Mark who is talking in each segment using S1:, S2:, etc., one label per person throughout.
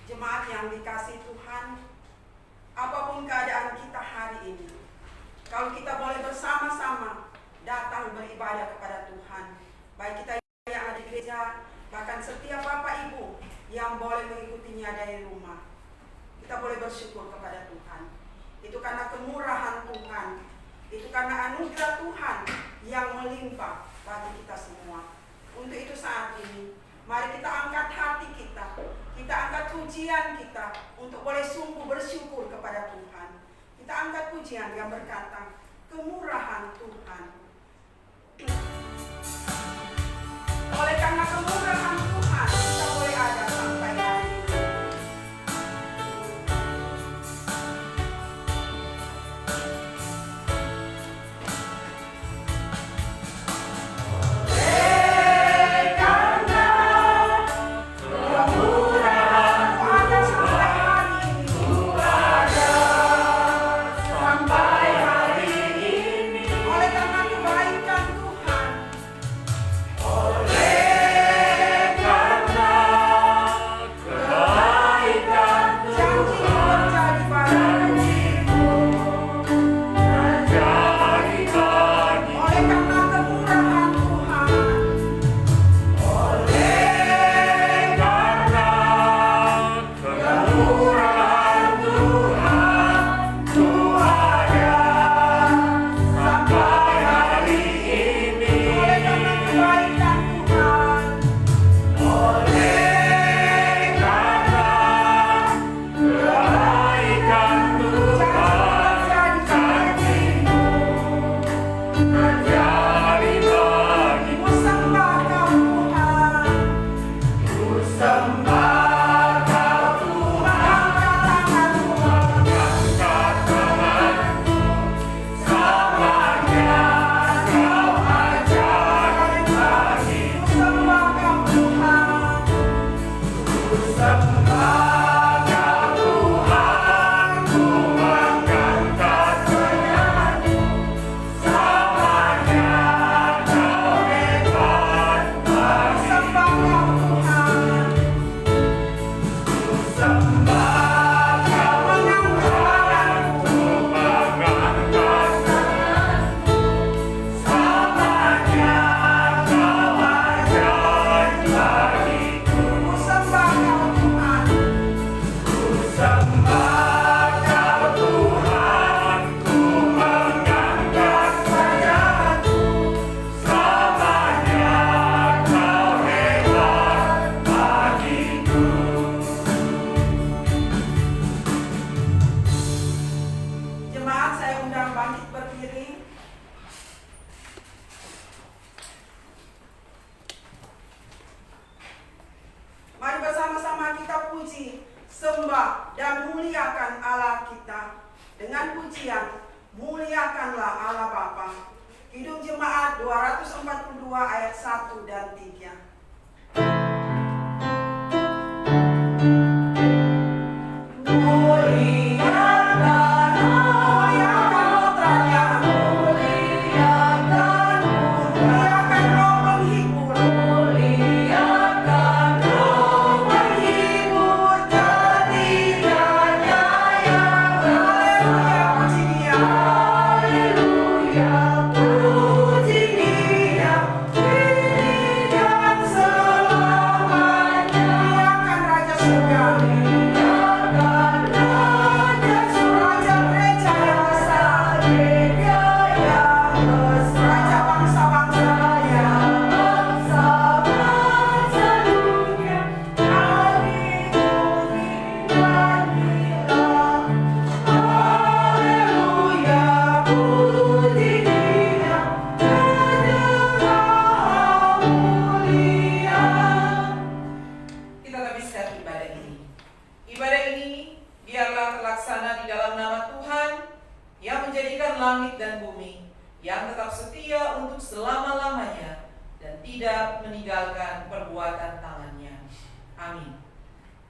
S1: Jemaat yang dikasihi Tuhan, apapun keadaan kita hari ini, kalau kita boleh bersama-sama datang beribadah kepada Tuhan, baik kita yang ada di gereja, bahkan setiap Bapak Ibu yang boleh mengikutinya dari rumah, kita boleh bersyukur kepada Tuhan. Itu karena kemurahan Tuhan, itu karena anugerah Tuhan yang melimpah bagi kita semua. Untuk itu saat ini, mari kita angkat hati kita angkat pujian kita untuk boleh sungguh bersyukur kepada Tuhan. Kita angkat pujian yang berkata, kemurahan Tuhan. Oleh karena kemurahan Tuhan, kita boleh ada sampai hari ini.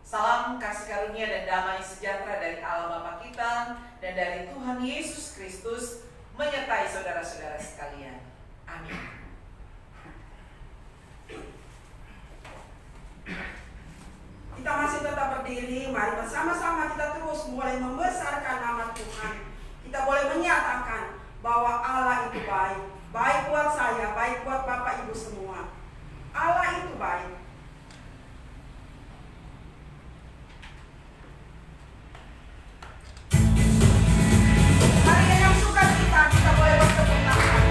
S2: Salam kasih karunia dan damai sejahtera dari Allah Bapa kita dan dari Tuhan Yesus Kristus menyertai saudara-saudara sekalian. Amin.
S1: Kita masih tetap berdiri. berdiri, mari bersama-sama kita terus mulai membesarkan nama Tuhan. Kita boleh menyatakan bahwa Allah itu baik. Baik buat saya, baik buat Bapak Ibu semua. Allah itu baik. Hari yang suka kita boleh bertepuk tangan.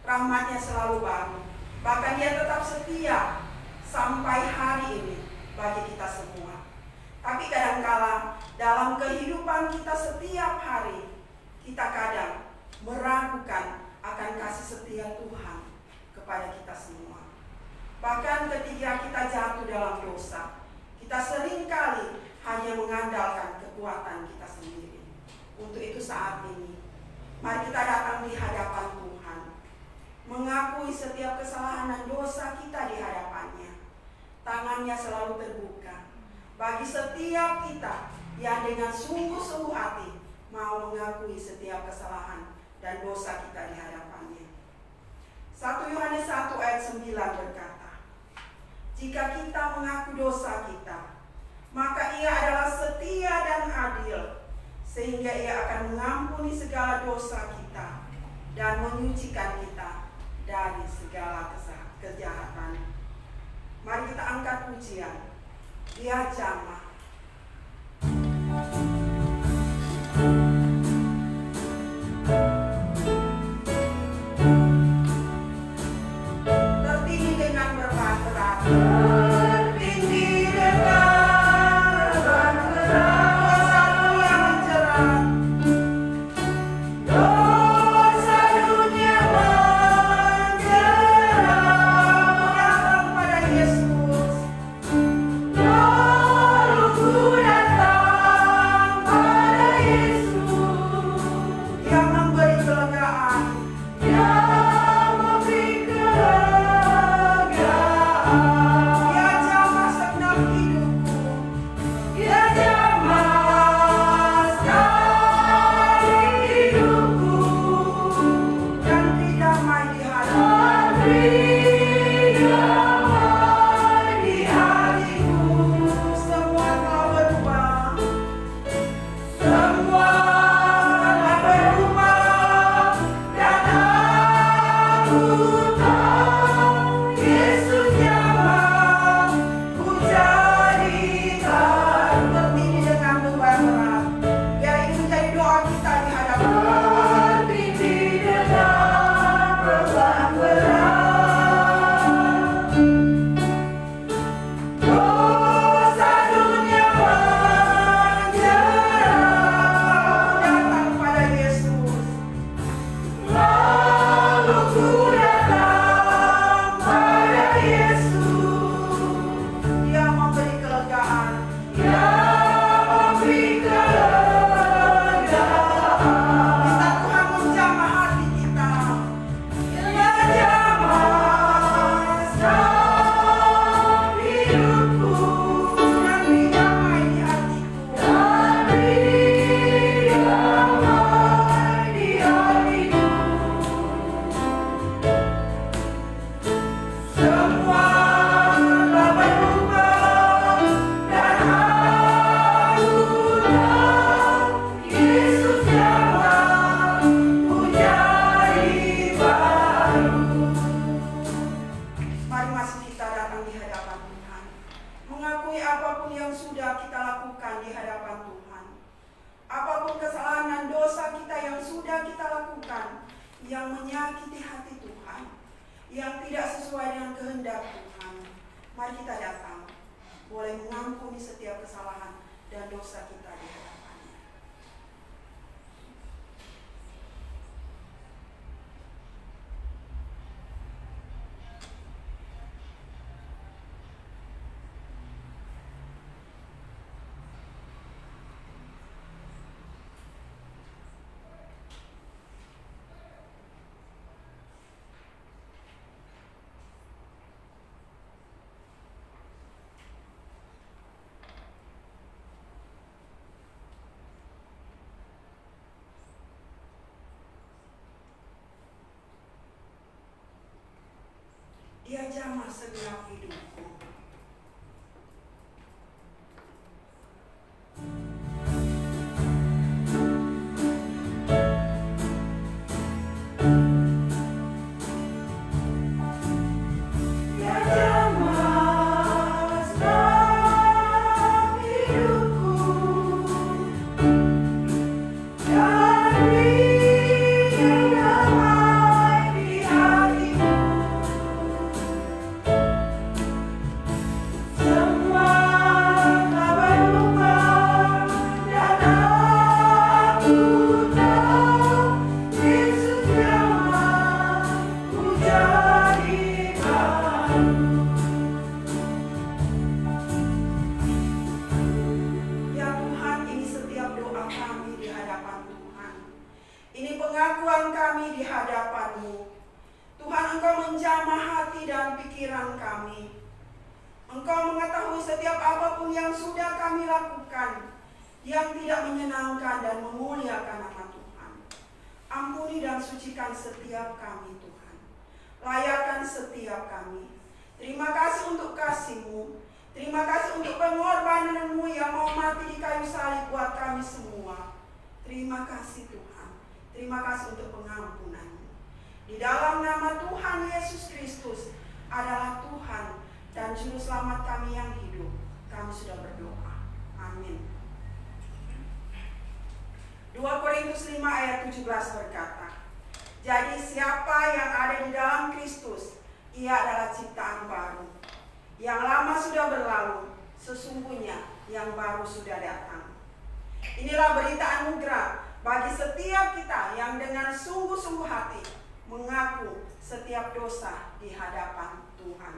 S1: Rahmat-Nya selalu baru. Bahkan Dia tetap setia sampai hari ini bagi kita semua. Tapi kadangkala dalam kehidupan kita setiap hari, kita kadang meragukan akan kasih setia Tuhan kepada kita semua. Bahkan ketika kita jatuh dalam dosa, kita seringkali hanya mengandalkan kekuatan kita sendiri. Untuk itu saat ini, mari kita datang di hadapan Tuhan, mengakui setiap kesalahan dan dosa kita di hadapan-Nya. Tangan-Nya selalu terbuka bagi setiap kita yang dengan sungguh-sungguh hati mau mengakui setiap kesalahan dan dosa kita di hadapan-Nya. 1 Yohanes 1 ayat 9 berkata, Jika kita mengaku dosa kita, maka Ia adalah setia dan adil, sehingga Ia akan mengampuni segala dosa kita dan menyucikan kita dari segala kejahatan. Mari kita angkat pujian. Dia jamah. Tertinggi dengan berat-berat. Tertinggi dengan berat-berat. Dosaku yang menjerat. Dosa dunia menjerat. Datang pada Yesus. Lalu ku datang pada Yesus. Dia memberi kelegaan. Dia memberi kelegaan. Dia jamah segenap hidupku. Dia jamah sekali hidupku. Dan beri damai di hatiku. Di hatiku. Semua telah berubah. Semua telah berubah. Dan aku tahu Yesus jamah ku jadi baru. Tertinggi dengan beban berat. Biar ini menjadi doa kita di hadapan Tuhan. Tertinggi dengan beban berat. Dosa dunia menjerat. Datang pada Yesus. Lalu ku datang pada Yesus. Dia memberi kelegaan. Dia memberi kelegaan. Minta Tuhan menjamah hati kita. Dia jamah sekali hidupku. Dan beri damai di hatiku. Dan beri damai di hatiku. Semua telah berubah. Dan aku tahu Yesus jamah ku jadi baru. Mari masih kita datang di hadapan Tuhan, mengakui apapun yang sudah kita lakukan di hadapan Tuhan. Apapun kesalahan dan dosa kita yang sudah kita lakukan, yang menyakiti hati Tuhan, yang tidak sesuai dengan kehendak Tuhan. Mari kita datang, boleh mengampuni setiap kesalahan dan dosa kita di hadapannya. Dia jamah segenap hidupku. Dia jamah segenap hidupku. Dan beri damai di hatiku. Semua telah berubah. Dan aku tahu Yesus jamah ku jadi baru. Ya Tuhan, ini setiap doa kami di hadapan Tuhan. Ini pengakuan kami di hadapan-Mu. Tuhan, Engkau menjamah hati dan pikiran kami. Engkau mengetahui setiap apapun yang sudah kami lakukan yang tidak menyenangkan dan memuliakan nama Tuhan. Ampuni dan sucikan setiap kami Tuhan. Layakan setiap kami. Terima kasih untuk kasih Terima kasih untuk pengorbanan-Mu yang mau mati di kayu salib buat kami semua. Terima kasih Tuhan. Terima kasih untuk pengampunan-Mu. Di dalam nama Tuhan Yesus Kristus adalah Tuhan dan Juru Selamat kami yang hidup, kami sudah berdoa. Amin. 2 Korintus 5 ayat 17 berkata, jadi siapa yang ada di dalam Kristus, ia adalah ciptaan baru. Yang lama sudah berlalu, sesungguhnya yang baru sudah datang. Inilah berita anugerah bagi setiap kita yang dengan sungguh-sungguh hati mengaku setiap dosa di hadapan Tuhan.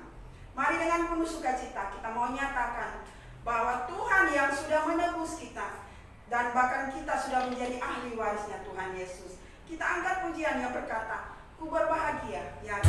S1: Mari dengan penuh sukacita kita mau nyatakan bahwa Tuhan yang sudah menebus kita dan bahkan kita sudah menjadi ahli warisnya Tuhan Yesus. Kita angkat pujian yang berkata, ku berbahagia ya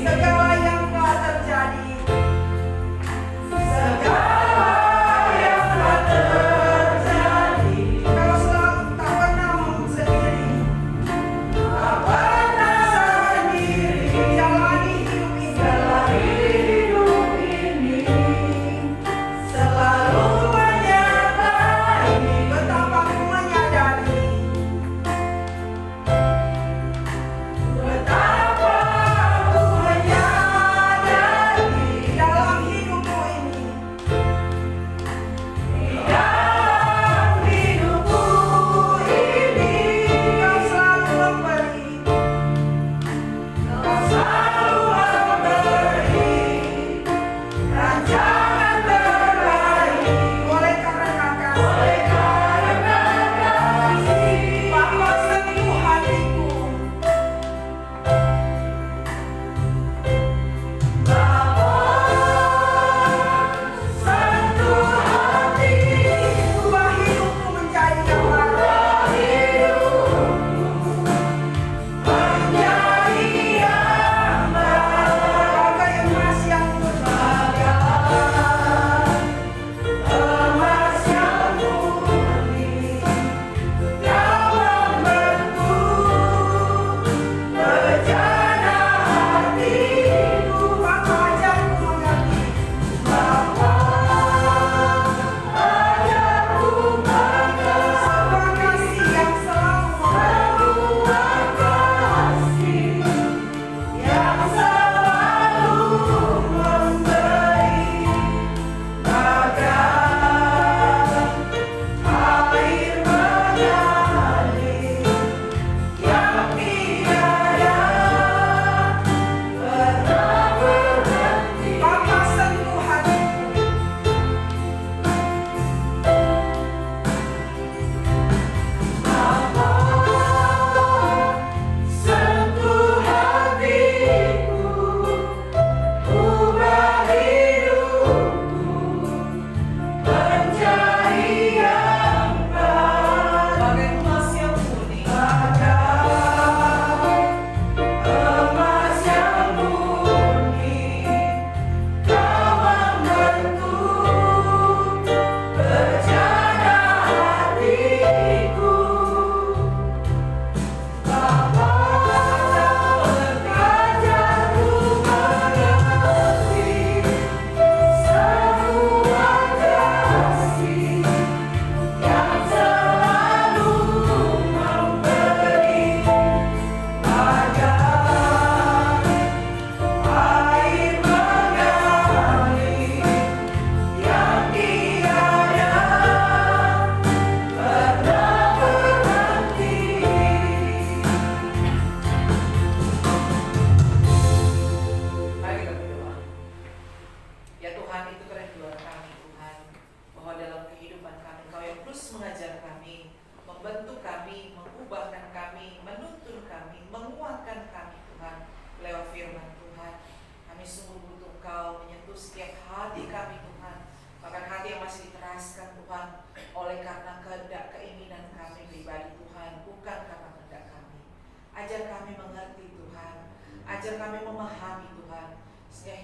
S3: Segala yang telah terjadi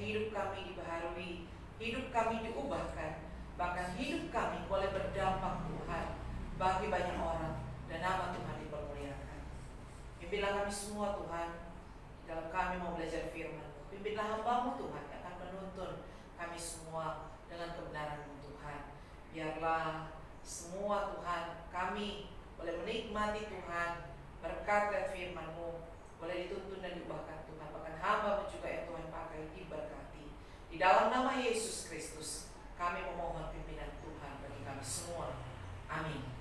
S2: hidup kami dibaharui, hidup kami diubahkan, bahkan hidup kami boleh berdampak Tuhan bagi banyak orang, dan nama Tuhan dipermuliakan. Pimpinlah kami semua Tuhan dalam kami mau belajar firman-Mu. Pimpinlah hamba-Mu Tuhan yang akan menuntun kami semua dengan kebenaran-Mu Tuhan. Biarlah semua Tuhan kami boleh menikmati Tuhan berkat dan firman-Mu, boleh dituntun dan diubahkan Tuhan. Bahkan hamba-Mu juga yang Tuhan pakai diberkati. Di dalam nama Yesus Kristus kami memohon pimpinan Tuhan bagi kami semua. Amin.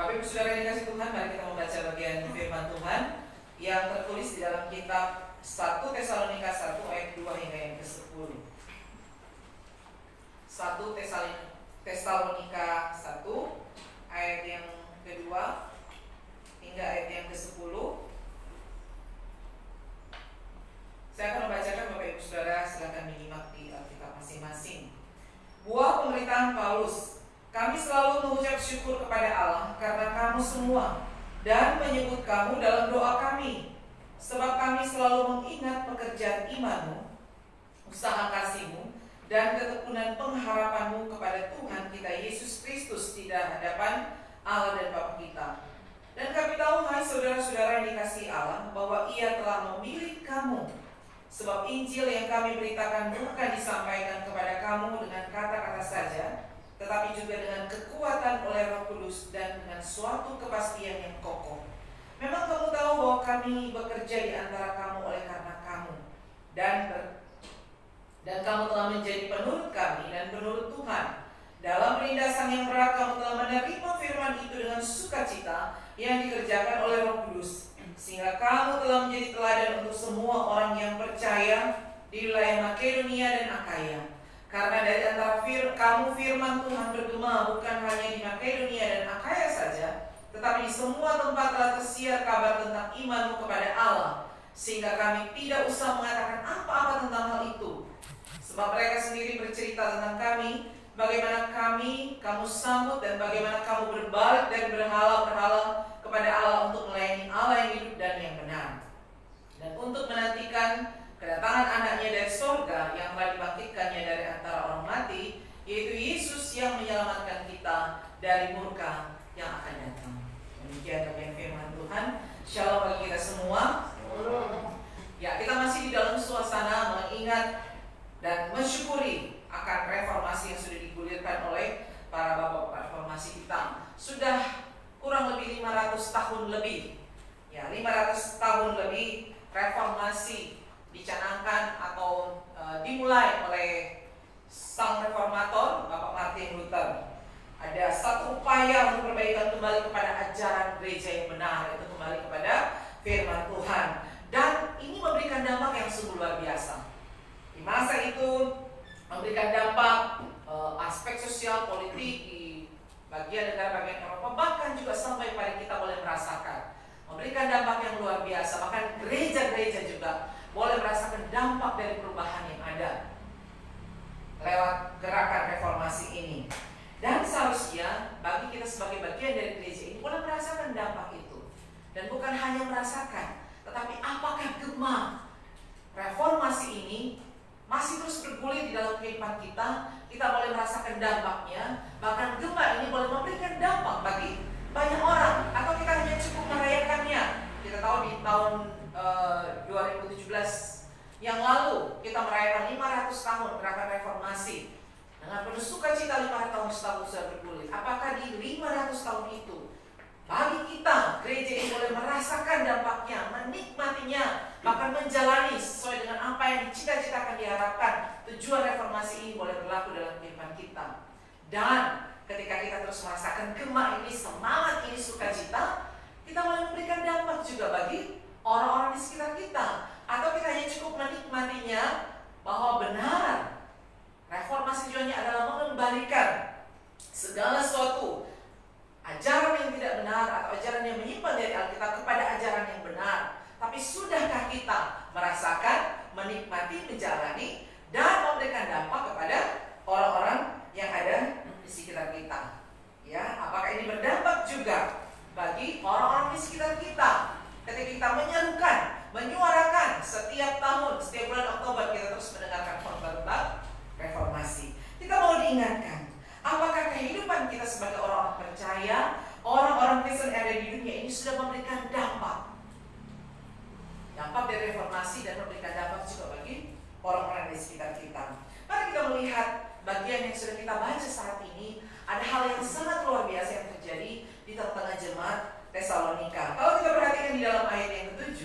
S2: Bapak Ibu Saudara yang dikasih Tuhan, mari kita membaca bagian firman Tuhan yang tertulis di dalam kitab 1 Tesalonika 1 ayat 2 hingga yang ke-10. 1 Tesalonika 1 ayat yang kedua hingga ayat yang ke-10. Saya akan membacakan, Bapak Ibu Saudara, silakan menyimak di Alkitab masing-masing. Buah pemberitaan Paulus. Kami selalu mengucap syukur kepada Allah karena kamu semua dan menyebut kamu dalam doa kami, sebab kami selalu mengingat pekerjaan imanmu, usaha kasihmu, dan ketekunan pengharapanmu kepada Tuhan kita Yesus Kristus di hadapan Allah dan Bapa kita. Dan kami tahu, hai saudara-saudara yang dikasihi Allah, bahwa Ia telah memilih kamu, sebab Injil yang kami beritakan bukan disampaikan kepada kamu dengan kata-kata saja, tetapi juga dengan kekuatan oleh Roh Kudus dan dengan suatu kepastian yang kokoh. Memang kamu tahu bahwa kami bekerja di antara kamu oleh karena kamu, dan kamu telah menjadi penurut kami dan penurut Tuhan. Dalam perindasan yang berat kamu telah menerima firman itu dengan sukacita yang dikerjakan oleh Roh Kudus, sehingga kamu telah menjadi teladan untuk semua orang yang percaya di wilayah Makedonia dan Akaya. Karena dari antara kamu firman Tuhan bergema bukan hanya di Makedonia dan Akaya saja, tetapi di semua tempat telah tersiar kabar tentang imanmu kepada Allah, sehingga kami tidak usah mengatakan apa-apa tentang hal itu. Sebab mereka sendiri bercerita tentang kami, bagaimana kamu sambut dan bagaimana kamu berbalik dari berhala-berhala kepada Allah untuk melayani Allah yang hidup dan yang benar, dan untuk menantikan kedatangan anaknya dari surga yang telah dibangkitkannya dari antara orang mati, yaitu Yesus yang menyelamatkan kita dari murka yang akan datang. Demikian bagian firman Tuhan. Shalom bagi kita semua. Ya, kita masih di dalam suasana mengingat dan mensyukuri akan reformasi yang sudah digulirkan oleh para bapak reformasi kita. Sudah kurang lebih 500 tahun lebih. Ya, 500 tahun lebih reformasi dicanangkan atau dimulai oleh sang reformator Bapak Martin Luther. Ada satu upaya untuk perbaikan kembali kepada ajaran gereja yang benar, yaitu kembali kepada firman Tuhan. Dan ini memberikan dampak yang sungguh luar biasa. Di masa itu memberikan dampak aspek sosial politik di bagian negara-bagian Eropa, bahkan juga sampai pada kita boleh merasakan memberikan dampak yang luar biasa. Bahkan gereja-gereja juga boleh merasakan dampak dari perubahan yang ada lewat gerakan reformasi ini. Dan seharusnya bagi kita sebagai bagian dari gereja ini boleh merasakan dampak itu. Dan bukan hanya merasakan, tetapi apakah gema reformasi ini masih terus bergulir di dalam kehidupan kita. Kita boleh merasakan dampaknya. Bahkan gema ini boleh memberikan dampak bagi banyak orang, atau kita hanya cukup merayakannya. Kita tahu di tahun 2017 yang lalu kita merayakan 500 tahun gerakan reformasi dengan penuh sukacita. 500 tahun sudah bergulir. Apakah di 500 tahun itu bagi kita gereja ini boleh merasakan dampaknya, menikmatinya, bahkan menjalani sesuai dengan apa yang dicita-citakan, diharapkan tujuan reformasi ini boleh berlaku dalam kehidupan kita. Dan ketika kita terus merasakan gema ini, semangat ini, sukacita, kita boleh memberikan dampak juga bagi orang-orang di sekitar kita. Atau kita hanya cukup menikmatinya, bahwa benar reformasi tujuannya adalah mengembalikan segala sesuatu ajaran yang tidak benar atau ajaran yang menyimpang dari Alkitab kepada ajaran yang benar. Tapi sudahkah kita merasakan, menikmati, menjalani, dan memberikan dampak kepada orang-orang yang ada di sekitar kita? sebagai orang-orang percaya, orang-orang Kristen yang ada di dunia ini sudah memberikan dampak. Dampak dari reformasi dan memberikan dampak juga bagi orang-orang di sekitar kita. Mari kita melihat bagian yang sudah kita baca saat ini. Ada hal yang sangat luar biasa yang terjadi di tengah-tengah jemaat Tesalonika. Kalau kita perhatikan di dalam ayat yang ke-7,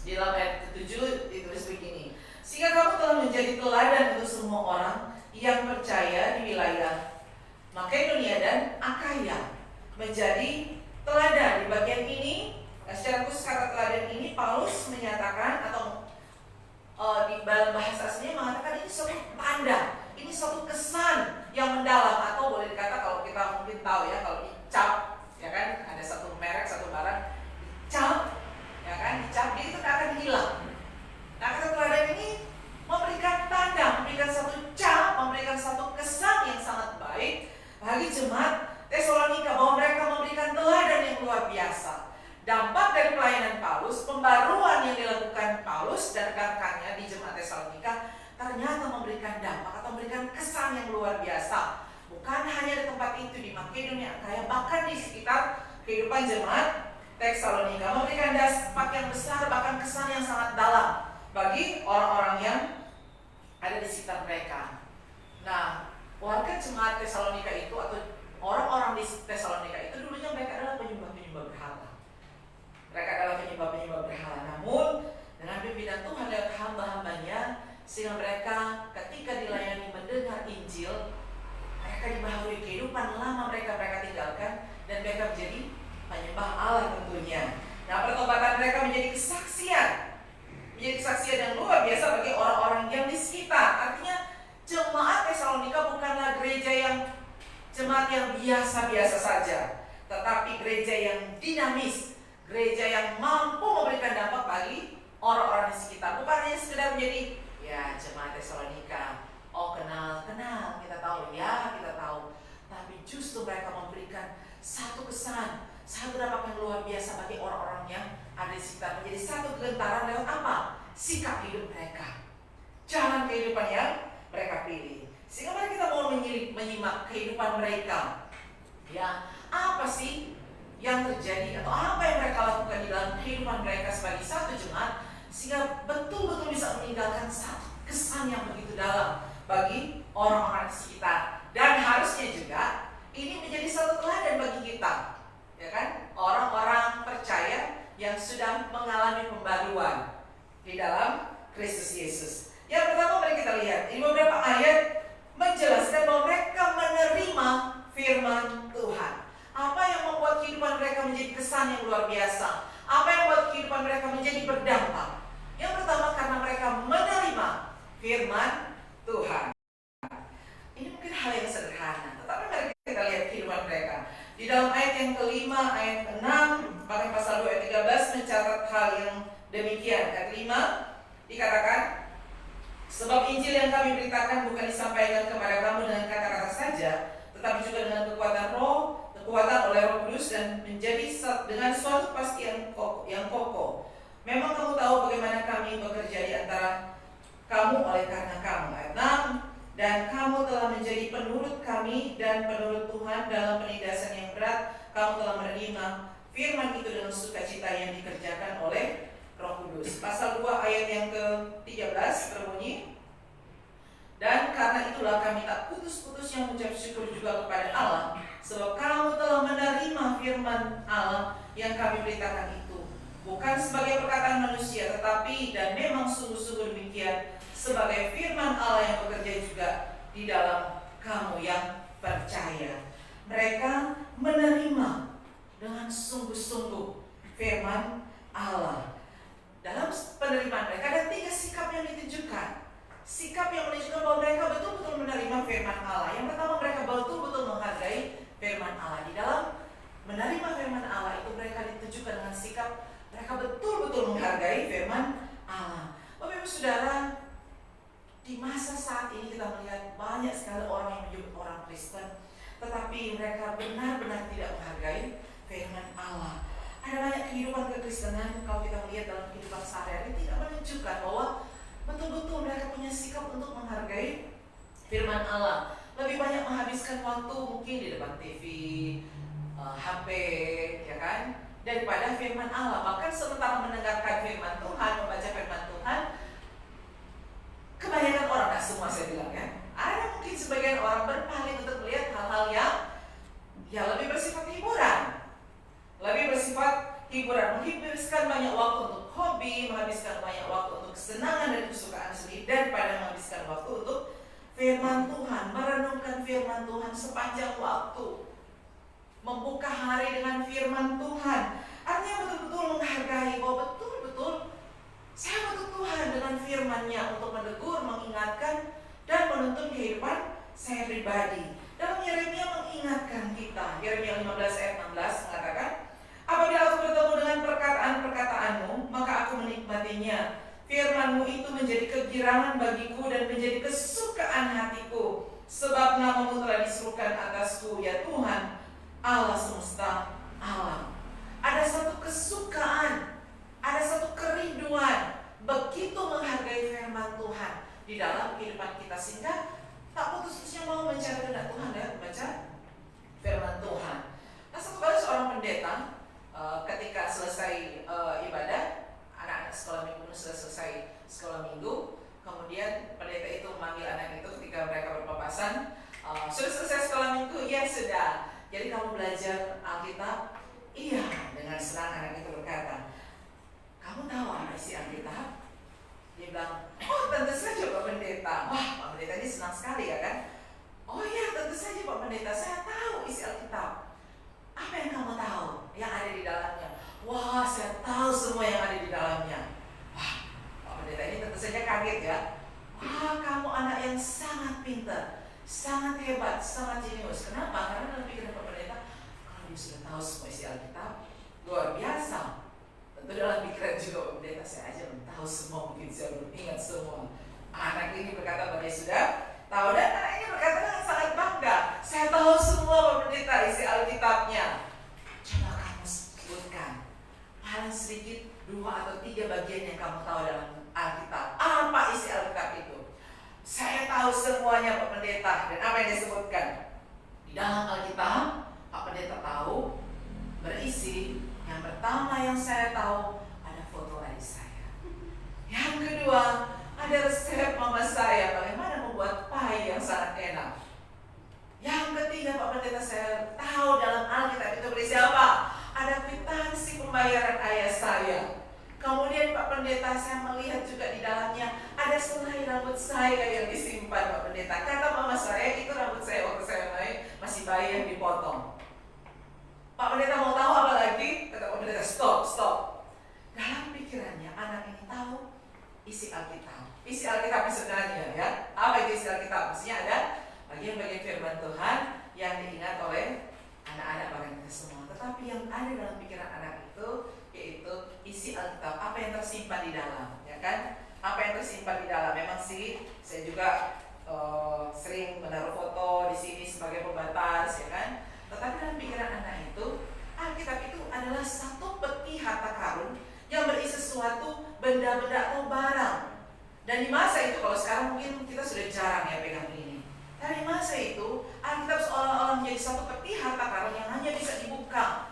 S2: di dalam ayat ke-7 ditulis begini. Sehingga kamu telah menjadi teladan untuk semua orang yang percaya di wilayah Makedonia dan Akaya. Menjadi teladan di bagian ini, secara khusus kata teladan ini Paulus menyatakan atau di dalam bahasa aslinya mengatakan ini suatu tanda, ini suatu kesan yang mendalam, atau boleh dikata kalau kita mungkin tahu ya, kalau dicap ya kan, ada satu merek, satu barang dicap ya kan, dicap dia itu akan hilang. Nah, kata teladan ini memberikan tanda, memberikan satu cap, memberikan satu kesan yang sangat baik bagi jemaat Tesalonika, bahwa mereka memberikan teladan yang luar biasa. Dampak dari pelayanan Paulus, pembaruan yang dilakukan Paulus dan rekan-rekannya di jemaat Tesalonika ternyata memberikan dampak atau memberikan kesan yang luar biasa. Bukan hanya di tempat itu, di Makedonia, Akaya, bahkan di sekitar kehidupan jemaat Tesalonika, memberikan dampak yang besar, bahkan kesan yang sangat dalam bagi orang-orang yang ada di sekitar mereka. Nah, warga jemaat Tesalonika itu atau orang-orang di Tesalonika itu dulunya mereka adalah penyembah-penyembah berhala. Mereka adalah penyembah-penyembah berhala. Namun dengan pimpinan Tuhan lewat hamba-hambanya, sehingga mereka ketika dilayani mendengar Injil, mereka dibaharui kehidupan lama mereka tinggalkan, dan mereka menjadi penyembah Allah tentunya. Nah, pertobatan mereka menjadi kesaksian yang luar biasa bagi orang-orang yang di sekitar. Artinya jemaat Tesalonika bukanlah jemaat yang biasa-biasa saja, tetapi gereja yang dinamis, gereja yang mampu memberikan dampak bagi orang-orang di sekitar. Bukan hanya sekedar menjadi ya jemaat Tesalonika, oh kenal, kita tahu, tapi justru mereka memberikan satu kesan, satu dampak yang luar biasa bagi orang-orang yang ada di sekitar, menjadi satu gentaran lewat apa? Sikap hidup mereka, jalan kehidupan yang mereka pilih. Sehingga mari kita mau menyimak kehidupan mereka. Ya, apa sih yang terjadi atau apa yang mereka lakukan di dalam kehidupan mereka sebagai satu jemaat, sehingga betul-betul bisa meninggalkan satu kesan yang begitu dalam bagi orang-orang di sekitar. Dan harusnya juga ini menjadi satu teladan bagi kita, ya kan? Orang-orang percaya yang sudah mengalami pembaruan di dalam Kristus Yesus. Yang pertama, mari kita lihat di beberapa ayat menjelaskan bahwa mereka menerima firman Tuhan. Apa yang membuat kehidupan mereka menjadi kesan yang luar biasa? Apa yang membuat kehidupan mereka menjadi berdampak? Yang pertama, karena mereka menerima firman Tuhan. Ini mungkin hal yang sederhana, tetapi mari kita lihat kehidupan mereka. Di dalam ayat yang kelima, ayat 6, bahkan pasal 2 ayat 13 mencatat hal yang demikian. Ayat 5 dikatakan, sebab Injil yang kami beritakan bukan disampaikan kepada kamu dengan kata-kata saja, tetapi juga dengan kekuatan oleh Roh Kudus, dan menjadi dengan suatu kepastian yang kokoh. Memang kamu tahu bagaimana kami bekerja di antara kamu oleh karena kamu. Ayat 6, dan kamu telah menjadi penurut kami dan penurut Tuhan dalam penindasan yang berat. Kamu telah menerima firman itu dengan sukacita yang dikerjakan oleh Roh Kudus. Pasal 2 ayat yang ke-13 terbunyi, dan karena itulah kami tak putus-putusnya mengucap syukur juga kepada Allah, sebab kamu telah menerima firman Allah yang kami beritakan itu, bukan sebagai perkataan manusia, tetapi dan memang sungguh-sungguh demikian, sebagai firman Allah yang bekerja juga di dalam kamu yang percaya. Mereka menerima dengan sungguh-sungguh firman Allah. Dalam penerimaan mereka ada 3 sikap yang ditunjukkan. Sikap yang menunjukkan bahwa mereka betul-betul menerima firman Allah. Yang pertama, mereka betul-betul menghargai firman Allah. Di dalam menerima firman Allah itu mereka ditunjukkan dengan sikap mereka betul-betul menghargai firman Allah. Bapak Ibu Saudara, di masa saat ini kita melihat banyak sekali orang yang menyebut orang Kristen, tetapi mereka benar-benar tidak menghargai firman Allah. Ada banyak kehidupan kekristenan, kalau kita melihat dalam kehidupan sehari-hari, tidak menunjukkan bahwa betul-betul mereka punya sikap untuk menghargai firman Allah. lebih banyak menghabiskan waktu mungkin di depan TV, HP, ya kan, daripada firman Allah. Bahkan sementara mendengarkan firman Tuhan, membaca firman Tuhan, kebanyakan orang, nah semua saya bilang ya, ada mungkin sebagian orang berpaling untuk melihat hal-hal yang lebih bersifat hiburan, menghabiskan banyak waktu untuk hobi, menghabiskan banyak waktu untuk kesenangan dan kesukaan sendiri, daripada menghabiskan waktu untuk firman Tuhan, merenungkan firman Tuhan sepanjang waktu, membuka hari dengan firman Tuhan. Artinya betul-betul menghargai bahwa betul-betul saya butuh Tuhan dengan firman-Nya untuk menegur, mengingatkan, dan menuntun kehidupan saya pribadi. Dalam Yeremia mengingatkan kita, Yeremia 15 ayat 16 mengatakan, apabila aku bertemu dengan perkataan-perkataanmu, maka aku menikmatinya. Firman-Mu itu menjadi kegirangan bagiku dan menjadi kesukaan hatiku, sebab nama-Mu telah diserukan atasku, ya Tuhan, Allah semesta alam. Ada satu kesukaan, ada satu kerinduan, begitu menghargai firman Tuhan di dalam kehidupan kita, sehingga tak putus-putusnya mau mencari kehendak Tuhan ya, membaca firman Tuhan. Nah, satu kali seorang pendeta ketika selesai ibadah, anak-anak sekolah minggu sudah selesai sekolah minggu, kemudian pendeta itu memanggil anak itu ketika mereka berpapasan, sudah selesai sekolah minggu? Ya sudah. Jadi kamu belajar Alkitab? Iya. Dengan senang anak itu berkata, kamu tahu apa isi Alkitab? Dia bilang, oh tentu saja Pak Pendeta. Wah, Pak Pendeta ini senang sekali ya kan? Oh iya, tentu saja Pak Pendeta, saya tahu isi Alkitab. Apa yang kamu tahu yang ada di dalamnya? Wah, saya tahu semua yang ada di dalamnya. Wah, Pak Pendeta ini tentu saja kaget ya. Wah, kamu anak yang sangat pintar, sangat hebat, sangat jenius. Kenapa? Karena dalam pikiran Pak Pendeta, kalau dia sudah tahu semua isi Alkitab, luar biasa. Tentu dalam pikiran juga Pak Pendeta, saya aja belum tahu semua, mungkin saya belum ingat semua. Anak ini berkata bahwa dia sudah tahu, dan anak ini berkata dengan sangat bangga, saya tahu semua Pak Pendeta isi Alkitabnya. Coba kamu sebutkan paling sedikit 2 atau 3 bagian yang kamu tahu dalam Alkitab. Apa isi Alkitab itu? Saya tahu semuanya Pak Pendeta. Dan apa yang disebutkan? Di dalam Alkitab, Pak Pendeta tahu berisi, yang pertama yang saya tahu ada foto adik saya. Yang kedua, ada resep mama saya bagaimana membuat pie yang sangat enak. Yang ketiga, Pak Pendeta, saya tahu dalam Alkitab itu berisi apa? Ada kwitansi pembayaran ayah saya. Kemudian Pak Pendeta, saya melihat juga di dalamnya ada selai rambut saya yang disimpan Pak Pendeta. Kata mama saya, itu rambut saya waktu saya masih bayi yang dipotong. Pak Pendeta mau tahu apa lagi? Kata Pak Pendeta, stop. Dalam pikirannya anak ini tahu isi Alkitab. Isi Alkitab sebenarnya ya. Apa itu isi Alkitab? Maksudnya ada bagian-bagian firman Tuhan yang diingat oleh anak-anak bahkan kita semua. Tetapi yang ada dalam pikiran anak itu yaitu isi Alkitab, apa yang tersimpan di dalam, ya kan? Apa yang tersimpan di dalam. Memang sih saya juga sering menaruh foto di sini sebagai pembatas, ya kan? Tetapi dalam pikiran anak itu, Alkitab itu adalah satu peti harta karun yang berisi sesuatu benda-benda atau barang. Dan di masa itu, kalau sekarang mungkin kita sudah jarang ya pegang ini. Tapi di masa itu, Alkitab seolah-olah menjadi satu peti harta karun yang hanya bisa dibuka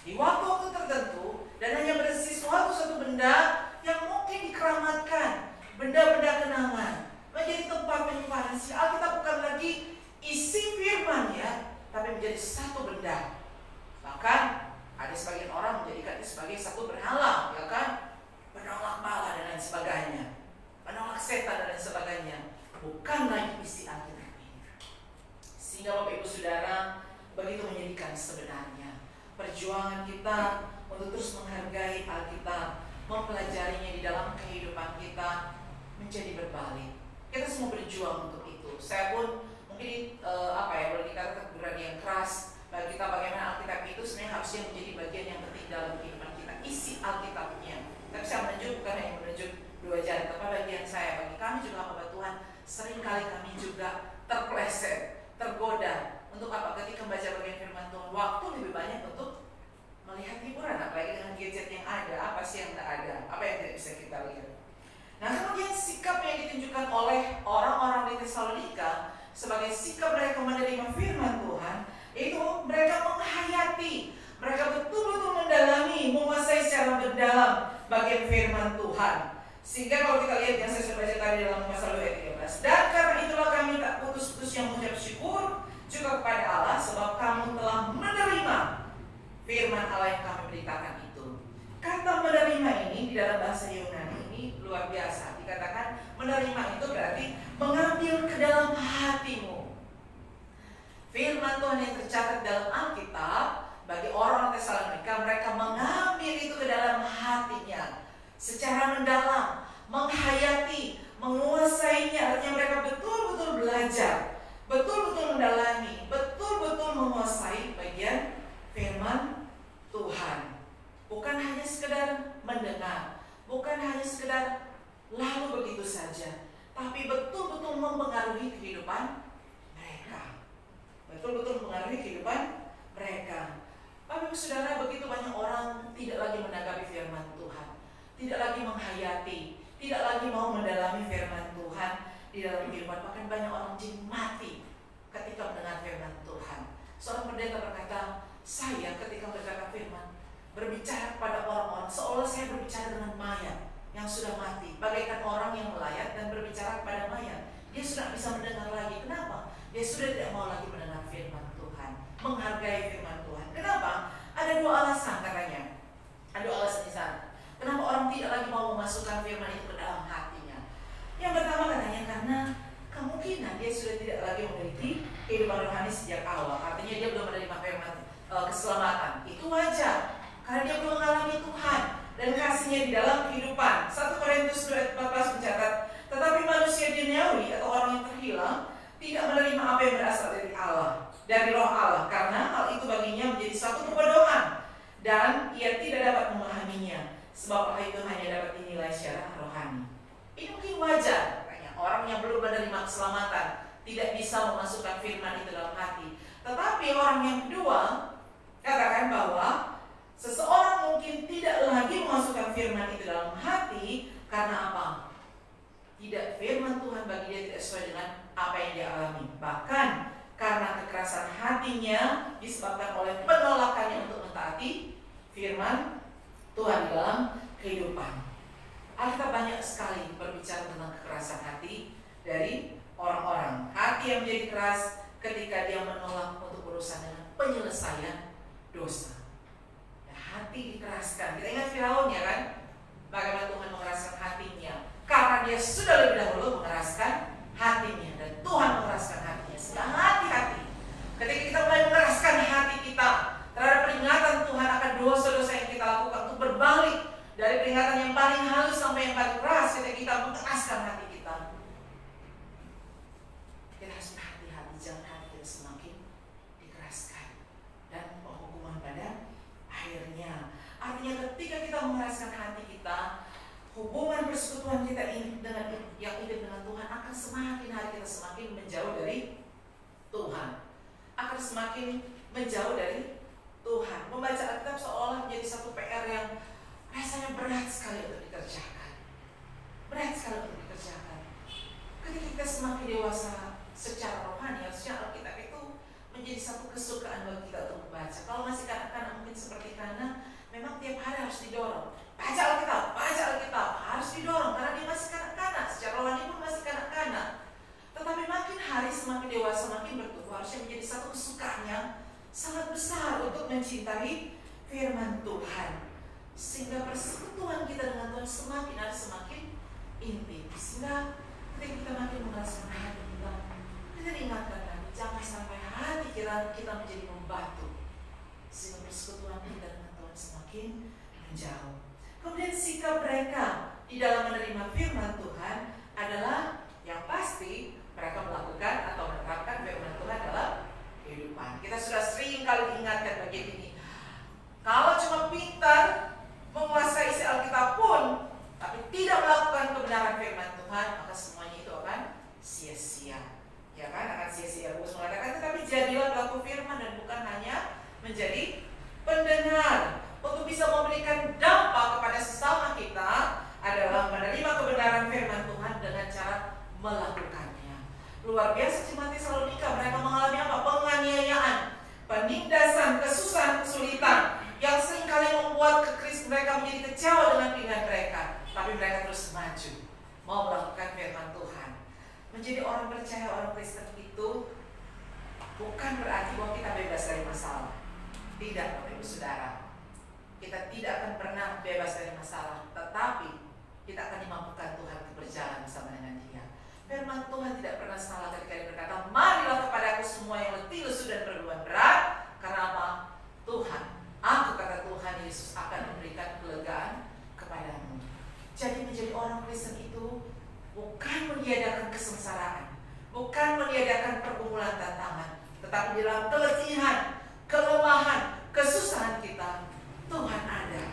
S2: di waktu-waktu tertentu, dan hanya berisi suatu benda yang mungkin dikeramatkan, benda-benda kenangan, menjadi tempat penyimpanan. Si Alkitab bukan lagi isi firman ya, tapi menjadi satu benda. Bahkan ada sebagian orang menjadikan itu sebagai satu berhala, ya kan? Penolak bala dan lain sebagainya, penolak setan dan lain sebagainya. Bukan lagi isi Alkitab ini. Sehingga Bapak Ibu Saudara, begitu menyedihkan sebenarnya perjuangan kita untuk terus menghargai Alkitab, mempelajarinya di dalam kehidupan kita menjadi berbalik. Kita semua berjuang untuk itu. Saya pun mungkin boleh dikatakan teguran yang keras bagi kita, bagaimana Alkitab itu sebenarnya harusnya menjadi bagian yang penting dalam kehidupan kita, isi Alkitabnya. Tapi saya menunjuk bukan hanya menunjuk 2 jari, tapi bagian saya, bagi kami juga hamba Tuhan, seringkali kami juga terpleset, tergoda. Untuk apa? Ketika membaca bagian firman Tuhan, waktu lebih banyak untuk melihat hiburan, apalagi dengan gadget yang ada. Apa sih yang tidak ada? Apa yang tidak bisa kita lihat? Nah, kemudian sikap yang ditunjukkan oleh orang-orang di Tesalonika sebagai sikap mereka bagian firman Tuhan. Sehingga kalau kita lihat yang saya sudah baca tadi dalam pasal 2 ayat 13, dan karena itulah kami tak putus-putus yang mengucap syukur juga kepada Allah, sebab kamu telah menerima firman Allah yang kami beritakan itu. Kata menerima ini di dalam bahasa Yunani ini luar biasa. Dikatakan menerima itu berarti mengambil ke dalam hatimu. Firman Tuhan yang tercatat dalam Alkitab bagi orang Tesalonika, mereka mengambil itu ke dalam hatinya secara mendalam, menghayati, menguasainya. Artinya mereka betul-betul belajar, betul-betul mendalami, betul-betul menguasai bagian firman Tuhan. Bukan hanya sekedar mendengar, bukan hanya sekedar lalu begitu saja, tapi betul-betul mempengaruhi kehidupan mereka. Betul-betul mempengaruhi kehidupan mereka. Bapak Ibu Saudara, begitu banyak orang tidak lagi menanggapi firman Tuhan, tidak lagi menghayati, tidak lagi mau mendalami firman Tuhan di dalam kehidupan. Bahkan banyak orang jadi mati ketika mendengar firman Tuhan. Seorang pendeta berkata, saya ketika mendengarkan firman berbicara kepada orang-orang seolah saya berbicara dengan mayat yang sudah mati, bagaikan orang yang melayat dan berbicara kepada mayat. Dia sudah bisa mendengar lagi. Kenapa? Dia sudah tidak mau lagi mendengar firman Tuhan, menghargai firman Tuhan. Kenapa? Ada dua alasan katanya. Ada dua alasan di sana. Kenapa orang tidak lagi mau memasukkan firman itu ke dalam hatinya? Yang pertama katanya karena kemungkinan dia sudah tidak lagi memiliki kehidupan rohani sejak awal. Artinya dia belum menerima firman keselamatan. Itu wajar karena dia belum mengalami Tuhan dan kasih-Nya di dalam kehidupan. 1 Korintus 2:14 mencatat, tetapi manusia duniawi atau orang yang terhilang tidak menerima apa yang berasal dari Allah, dari Roh Allah, karena hal itu baginya menjadi suatu kebodohan dan ia tidak dapat memahaminya, sebab hal itu hanya dapat dinilai secara rohani. Ini mungkin wajar katanya, orang yang belum menerima keselamatan tidak bisa memasukkan firman itu dalam hati. Tetapi orang yang kedua katakan bahwa seseorang mungkin tidak lagi memasukkan firman itu dalam hati karena apa? Tidak, firman Tuhan bagi dia tidak sesuai dengan apa yang dia alami. Bahkan karena kekerasan hatinya disebabkan oleh penolakannya untuk mentaati firman Tuhan dalam kehidupan. Alkitab banyak sekali berbicara tentang kekerasan hati dari orang-orang. Hati yang menjadi keras ketika dia menolak untuk berurusan dengan penyelesaian dosa. Hati dikeraskan. Kita ingat Firaun ya kan? Bagaimana Tuhan mengeraskan hatinya? Karena dia sudah lebih dahulu mengeraskan hatinya dan Tuhan mengeraskan hatinya. Sehingga hati-hati. Ketika kita mulai mengeraskan hati kita terhadap peringatan Tuhan akan dosa-dosa yang kita lakukan, untuk berbalik dari peringatan yang paling halus sampai yang paling keras, ketika kita mengeraskan hati kita, kita harus berhati-hati jangan hati kita semakin dikeraskan dan penghukuman pada akhirnya. Artinya ketika kita mengeraskan hati kita, hubungan persekutuan kita dengan yang intim dengan Tuhan akan semakin hari kita semakin menjauh dari Tuhan, akan semakin menjauh dari Tuhan. Membaca Alkitab seolah menjadi satu PR yang rasanya berat sekali untuk dikerjakan, berat sekali untuk dikerjakan. Ketika kita semakin dewasa secara rohani, harusnya Alkitab itu menjadi satu kesukaan bagi kita untuk membaca. Kalau masih kanak-kanak mungkin seperti Kana, memang tiap hari harus didorong. Baca Alkitab, harus didorong karena dia masih kanak-kanak, secara rohani pun masih kanak-kanak. Tetapi makin hari semakin dewasa, makin bertumbuh, harusnya menjadi satu kesukaan yang sangat besar untuk mencintai firman Tuhan. Sehingga persekutuan kita dengan Tuhan semakin hari semakin intim. Sehingga ketika kita makin mengeraskan hati kita diingatkan lagi, jangan sampai hati kita menjadi membatu. Sehingga persekutuan kita dengan Tuhan semakin menjauh. Kemudian sikap mereka di dalam menerima firman Tuhan adalah yang pasti mereka melakukan atau menerapkan firman Tuhan dalam kehidupan. Kita sudah sering kali diingatkan bagian ini. Kalau cuma pintar menguasai isi Alkitab pun, tapi tidak melakukan kebenaran firman Tuhan, maka semuanya itu akan sia-sia. Ya kan, akan sia-sia. Paulus mengatakan, tetapi jadilah pelaku firman dan bukan hanya menjadi pendengar. Untuk bisa memberikan dampak kepada sesama kita adalah menerima kebenaran firman Tuhan dengan cara melakukannya. Luar biasa jemaat Tesalonika, mereka mengalami apa? Penganiayaan, penindasan, kesusahan, kesulitan yang seringkali membuat mereka menjadi kecewa dengan pilihan mereka, tapi mereka terus maju, mau melakukan firman Tuhan. Menjadi orang percaya, orang Kristen itu bukan berarti bahwa kita bebas dari masalah. Tidak, Bapak Ibu Saudara. Kita tidak akan pernah bebas dari masalah, tetapi kita akan dimampukan Tuhan untuk berjalan bersama dengan Dia. Firman Tuhan tidak pernah salah ketika Dia berkata, marilah kepadaku semua yang letih, lesu dan berbeban berat. Karena apa? Tuhan, aku kata Tuhan Yesus akan memberikan kelegaan kepadamu. Jadi menjadi orang Kristen itu bukan meniadakan kesengsaraan, bukan meniadakan pergumulan tantangan, tetapi dalam keletihan, kelemahan, kesusahan kita, Tuhan ada,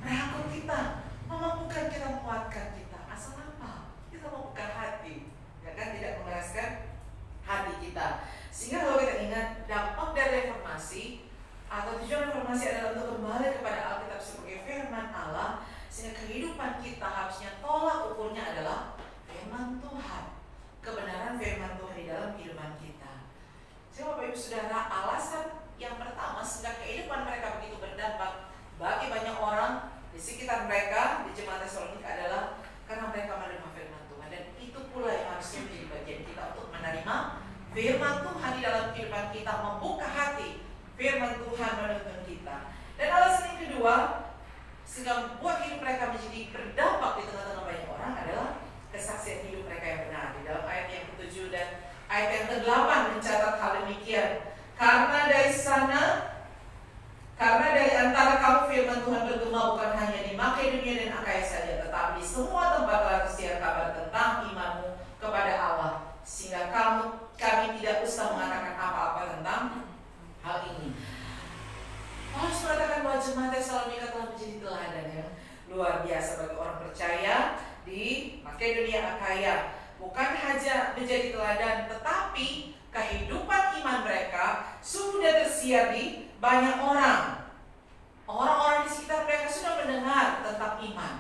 S2: merangkul kita, memampukan kita, menguatkan kita. Asal apa? Kita mau buka hati, ya kan? Tidak mengeraskan hati kita. Sehingga kalau kita ingat dampak dari reformasi atau tujuan reformasi adalah untuk kembali kepada Alkitab sebagai firman Allah, sehingga kehidupan kita harusnya tolak ukurnya adalah firman Tuhan, kebenaran firman Tuhan di dalam kehidupan kita. Sehingga Bapak Ibu Saudara, alasan yang pertama sehingga kehidupan mereka begitu berdampak bagi banyak orang di sekitar mereka di jemaat Tesalonika adalah karena mereka menerima firman Tuhan. Dan itu pula yang harusnya menjadi bagian kita untuk menerima firman Tuhan di dalam kehidupan kita, membuka hati firman Tuhan menuntun kita. Dan alasan yang kedua sehingga membuat hidup mereka menjadi berdampak di tengah-tengah banyak orang adalah kesaksian hidup mereka yang benar. Di dalam ayat yang ke-7 dan ayat yang ke-8 mencatat hal demikian. Karena dari antara kamu firman Tuhan bergema bukan hanya di Makedonia dan Akaya saja, tetapi di semua tempat telah tersiar kabar tentang imanmu kepada Allah, sehingga kami tidak usah mengatakan apa-apa tentang hal ini. Paulus mengatakan bahwa jemaat Tesalonika telah menjadi teladan yang luar biasa bagi orang percaya di Makedonia, Akaya. Bukan hanya menjadi teladan, tetapi kehidupan iman mereka sudah tersiar di banyak orang. Orang-orang di sekitar mereka sudah mendengar tentang iman.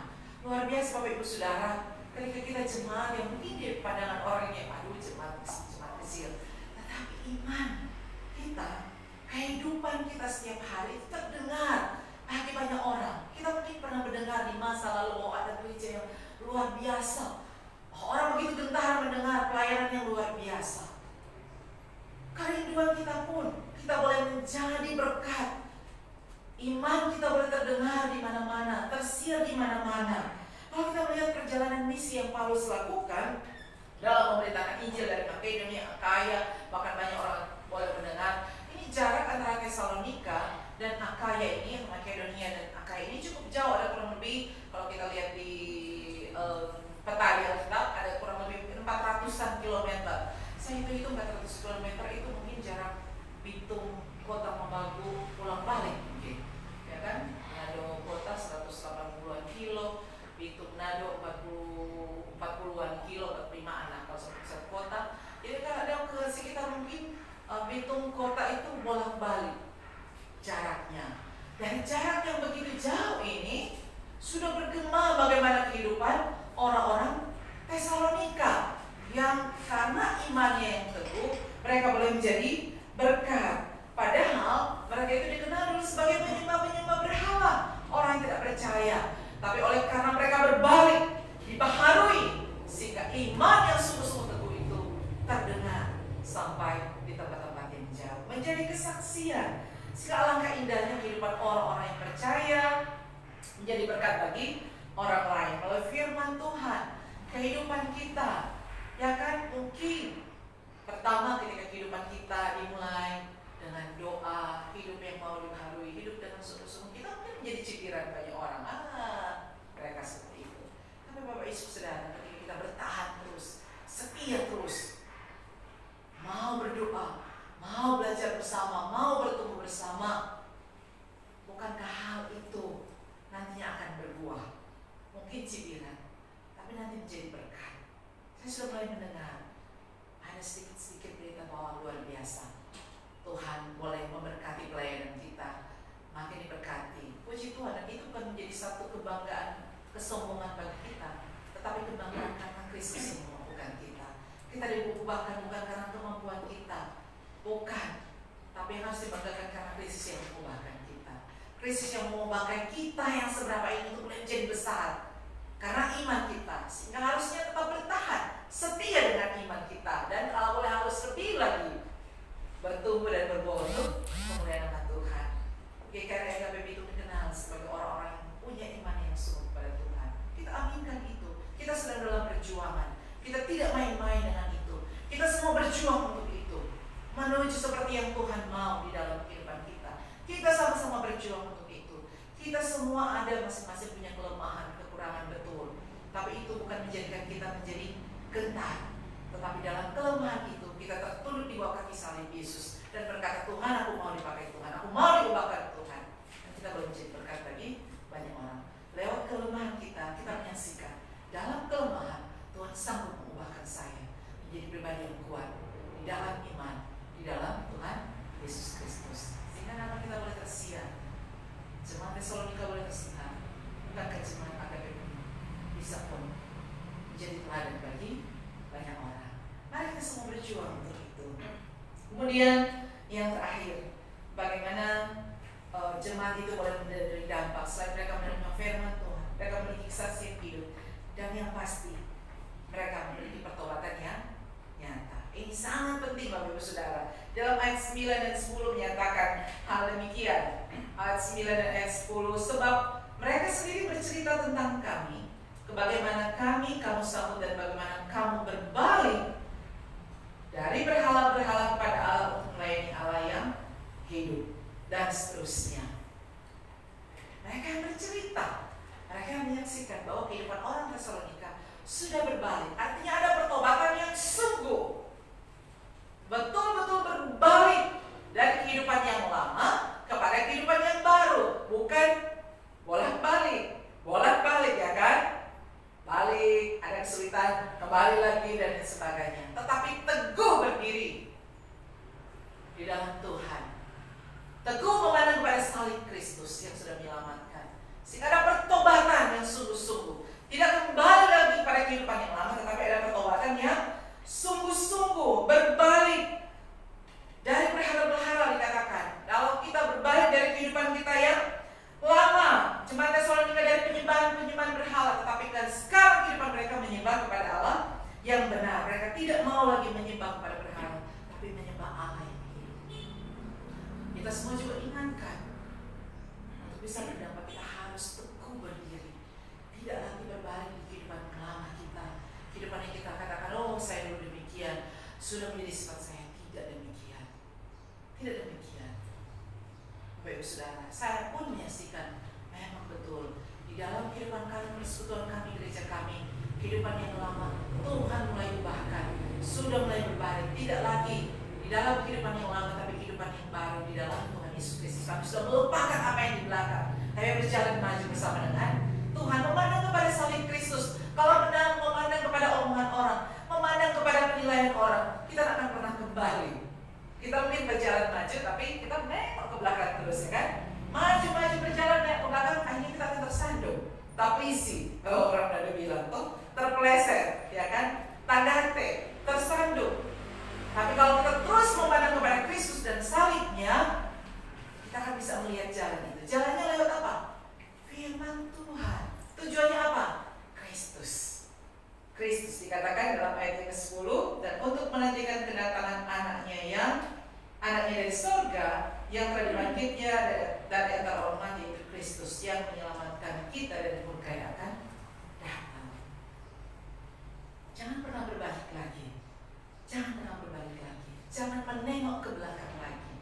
S2: Luar biasa Bapak Ibu Saudara, ketika kita jemaat yang mungkin di pandangan orang yang aduh jemaat kecil, tetapi iman kita, kehidupan kita setiap hari itu terdengar bagi banyak orang. Kita mungkin pernah mendengar di masa lalu bahwa ada gereja yang luar biasa, orang begitu gentar mendengar pelayanan yang luar biasa. Kerinduan kita pun, kita boleh menjadi berkat. Iman kita boleh terdengar di mana-mana, tersiar di mana-mana. Kalau kita melihat perjalanan misi yang Paulus lakukan dalam memberitakan Injil dari Makedonia, Akaya, bahkan banyak orang boleh mendengar. Ini jarak antara Tesalonika dan Akaya ini, Makedonia dan Akaya ini cukup jauh, ada kurang lebih kalau kita lihat di peta di Alkitab ada kurang lebih 400-an kilometer. Saya itu 400 km itu mungkin jarak Bitung Kota Membagu pulang balik mungkin, ya kan? Nado Kota 180-an kilo, Bitung Nado 40-an kilo, 45-an lah kalau satu kota. Jadi kadang ke sekitar mungkin Bitung Kota itu bolak balik jaraknya. Dan jarak yang begitu jauh ini sudah bergema bagaimana kehidupan orang-orang Tesalonika yang karena imannya yang teguh mereka boleh menjadi berkat. Padahal mereka itu dikenal dulu sebagai penyembah-penyembah berhala, orang yang tidak percaya. Tapi oleh karena mereka berbalik, dibaharui, sehingga iman yang sungguh-sungguh teguh itu terdengar sampai di tempat-tempat yang jauh, menjadi kesaksian. Sehingga alangkah indahnya kehidupan orang-orang yang percaya menjadi berkat bagi orang lain melalui firman Tuhan. Kehidupan kita, ya kan, mungkin pertama ketika kehidupan kita dimulai dengan doa, hidup yang mau dibaharui, hidup dengan sungguh-sungguh, kita mungkin menjadi cibiran banyak orang. Mereka seperti itu. Tapi Bapak Ibu Saudara, ketika kita bertahan terus, setia terus, mau berdoa, mau belajar bersama, mau bertumbuh bersama, bukankah hal itu nantinya akan berbuah? Mungkin cibiran, tapi nanti menjadi berkat. Saya sudah mulai mendengar ada sedikit-sedikit berita bahwa luar biasa Tuhan boleh memberkati pelayanan kita, makin diberkati. Puji Tuhan, dan itu bukan menjadi satu kebanggaan, kesombongan bagi kita, tetapi kebanggaan karena Kristus yang memampukan kita. Kita diubahkan bukan karena kemampuan kita, bukan, tapi harus dibanggakan karena Kristus yang mengubahkan kita. Kristus yang mengubahkan memakai kita yang seberapa ini untuk menjadi besar karena iman kita, sehingga harusnya tetap bertahan setia dengan iman kita, dan kalau boleh harus lebih lagi bertumbuh dan berbuah untuk kemuliaan nama Tuhan. GKR EKBP itu dikenal sebagai orang-orang yang punya iman yang sungguh pada Tuhan. Kita aminkan itu. Kita sedang dalam perjuangan. Kita tidak main-main dengan itu. Kita semua berjuang untuk itu, menuju seperti yang Tuhan mau di dalam kehidupan kita. Kita sama-sama berjuang untuk itu. Kita semua ada masing-masing punya kelemahan, kekurangan, betul. Tapi itu bukan menjadikan kita menjadi gentar. Tetapi dalam kelemahan itu kita tertunduk di bawah kaki salib Yesus dan berkata, Tuhan, aku mau dipakai Tuhan, aku mau diubahkan Tuhan. Dan kita boleh menjadi berkat bagi banyak orang. Lewat kelemahan kita menyaksikan dalam kelemahan Tuhan sanggup mengubahkan saya menjadi pribadi yang kuat di dalam iman, di dalam Tuhan Yesus Kristus. Sehingga nama kita boleh tersiar. Jemaat Tesalonika boleh tersiar. Bukankah jemaat AKBP bisa pun menjadi teladan bagi banyak orang. Mari kita semua berjuang untuk itu. Kemudian yang terakhir, bagaimana jemaat itu boleh menjadi dampak selain mereka menerima firman Tuhan, mereka memiliki kesaksian hidup, dan yang pasti mereka memiliki pertobatan yang nyata. Ini sangat penting Bapak Ibu Saudara. Dalam ayat 9 dan 10 menyatakan hal demikian. Ayat 9 dan ayat 10, sebab mereka sendiri bercerita tentang kami, bagaimana kamu sambut dan bagaimana kamu berbalik dari berhala-berhala kepada Allah untuk melayani Allah yang hidup, dan seterusnya. Mereka yang bercerita, mereka yang menyaksikan bahwa kehidupan orang Tesalonika sudah berbalik. Artinya ada pertobatan yang sungguh, betul-betul berbalik dari kehidupan yang lama kepada kehidupan yang baru. Bukan bolak-balik ya kan? Balik, ada kesulitan, kembali lagi dan sebagainya. Tetapi teguh berdiri di dalam Tuhan. Teguh memandang kepada salib Kristus yang sudah menyelamatkan. Sehingga ada pertobatan yang sungguh-sungguh. Tidak kembali lagi pada kehidupan yang lama, tetapi ada pertobatan yang sungguh-sungguh berbalik dari berhala-berhala dikatakan. Kalau kita berbalik dari kehidupan kita yang lama, jemaat Tesalonika dari penyembahan berhala, tetapi kan sekarang kehidupan mereka menyembah kepada Allah yang benar. Mereka tidak mau lagi menyembah kepada berhala, tapi menyembah Allah yang hidup. Kita semua juga ingatkan, untuk bisa berdampak kita harus teguh berdiri, tidak lagi berbalik di kehidupan lama kita, kehidupan yang kita katakan, oh saya dulu demikian, sudah menjadi sifat saya. Tidak demikian, tidak demikian. Bapak Ibu Saudara, saya pun menyaksikan memang betul di dalam kehidupan kami, persekutuan kami, gereja kami, kehidupan yang lama Tuhan mulai ubahkan, sudah mulai berbalik, tidak lagi di dalam kehidupan yang lama, tapi kehidupan yang baru di dalam Tuhan Yesus Kristus. Kami sudah melupakan apa yang di belakang, tapi berjalan maju bersama dengan Tuhan, memandang kepada salib Kristus. Kalau benar memandang kepada omongan orang, memandang kepada penilaian orang, kita tak akan pernah kembali. Kita mungkin berjalan maju, tapi kita nengok ke belakang terus, ya kan? Maju berjalan nengok ke belakang, akhirnya kita akan tersandung. Taplisi, kalau orang ada bilang tuh terpeleset, ya kan? Tanda T, tersandung. Tapi kalau kita terus memandang kepada Kristus dan salibnya, kita akan bisa melihat jalan itu. Jalannya lewat apa? Firman Tuhan. Tujuannya apa? Kristus dikatakan dalam ayat yang ke-10, dan untuk menantikan kedatangan anaknya dari surga yang telah dibangkitnya dari antara orang mati, yaitu Kristus yang menyelamatkan kita dari murka yang akan datang. Jangan pernah berbalik lagi. Jangan menengok ke belakang lagi.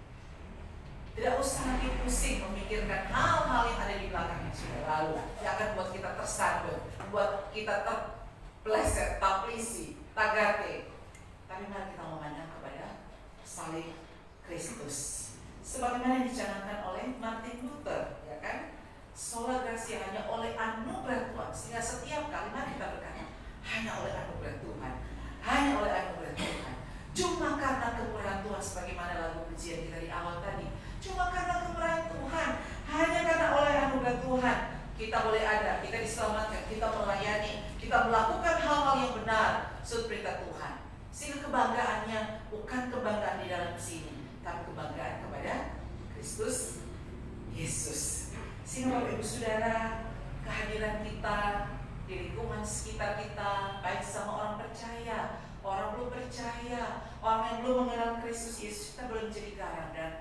S2: Tidak usah lagi pusing memikirkan hal-hal yang ada di belakang yang sudah lalu, yang akan membuat kita tersandung, membuat kita terpeleset, taplisi, tagate. Tapi mari kita memandang kepada salib Kristus, sebagaimana yang dicanangkan oleh Martin Luther, ya kan? Sola Gratia, hanya oleh anugerah Tuhan. Sehingga setiap kalimat kita berkata, hanya oleh anugerah Tuhan, hanya oleh anugerah Tuhan. Cuma karena kemurahan Tuhan, sebagaimana lagu pujian kita di awal tadi. Cuma karena kemurahan Tuhan, hanya karena oleh anugerah Tuhan, kita boleh ada, kita diselamatkan, kita melayani, kita melakukan hal-hal yang benar sesuai perintah Tuhan. Sehingga kebanggaannya bukan kebanggaan di dalam sini, tapi kebanggaan kepada Kristus Yesus. Sehingga Bapak Ibu Saudara, kehadiran kita di lingkungan sekitar kita, baik sama orang percaya, orang belum percaya, orang yang belum mengenal Kristus Yesus, kita boleh menjadi garam dan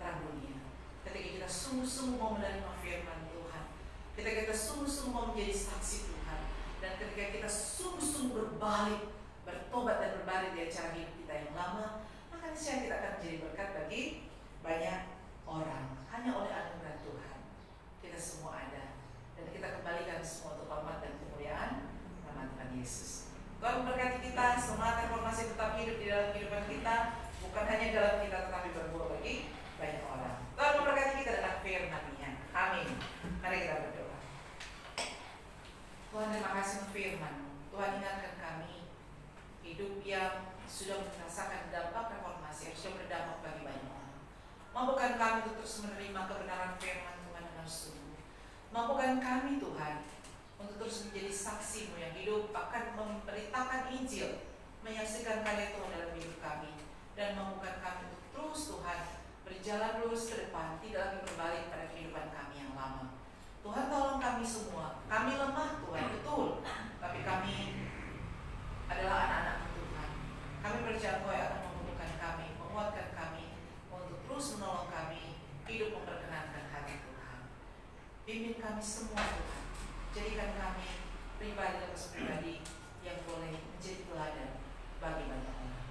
S2: terang dunia. Ketika kita sungguh-sungguh mau menerima firman Tuhan, ketika kita sungguh-sungguh mau menjadi saksi Tuhan, dan ketika kita sungguh-sungguh berbalik, bertobat dan berbalik dari cara hidup kita yang lama, maka niscaya kita akan menjadi berkat bagi banyak orang. Hanya oleh anugerah Tuhan kita semua ada, dan kita kembalikan semua untuk hormat dan kemuliaan nama Tuhan Yesus. Tuhan memberkati kita, semangat reformasi tetap hidup di dalam kehidupan kita, bukan hanya dalam kita tetapi berbuah bagi banyak orang. Tuhan memberkati kita dengan firman-Nya. Amin. Mari kita berdoa. Tuhan, terima kasih untuk firman-Mu. Tuhan, ingatkan kami hidup yang sudah merasakan dampak reformasi, yang sudah berdampak bagi banyak orang. Mampukan kami untuk terus menerima kebenaran firman Tuhan dengan sungguh. Mampukan kami Tuhan untuk terus menjadi saksi-Mu yang hidup, akan memberitakan Injil, menyaksikan karya Tuhan dalam hidup kami, dan mampukan kami untuk terus Tuhan berjalan lurus ke depan, tidak lagi berbalik pada kehidupan kami yang lama. Tuhan, tolong kami semua. Kami lemah Tuhan, betul, tapi kami adalah anak-anak Tuhan. Kami percaya Engkau akan membutuhkan kami, menguatkan kami untuk terus menolong kami hidup memperkenankan hati Tuhan. Pimpin kami semua Tuhan, jadikan kami pribadi lepas pribadi yang boleh menjadi teladan bagi banyak orang.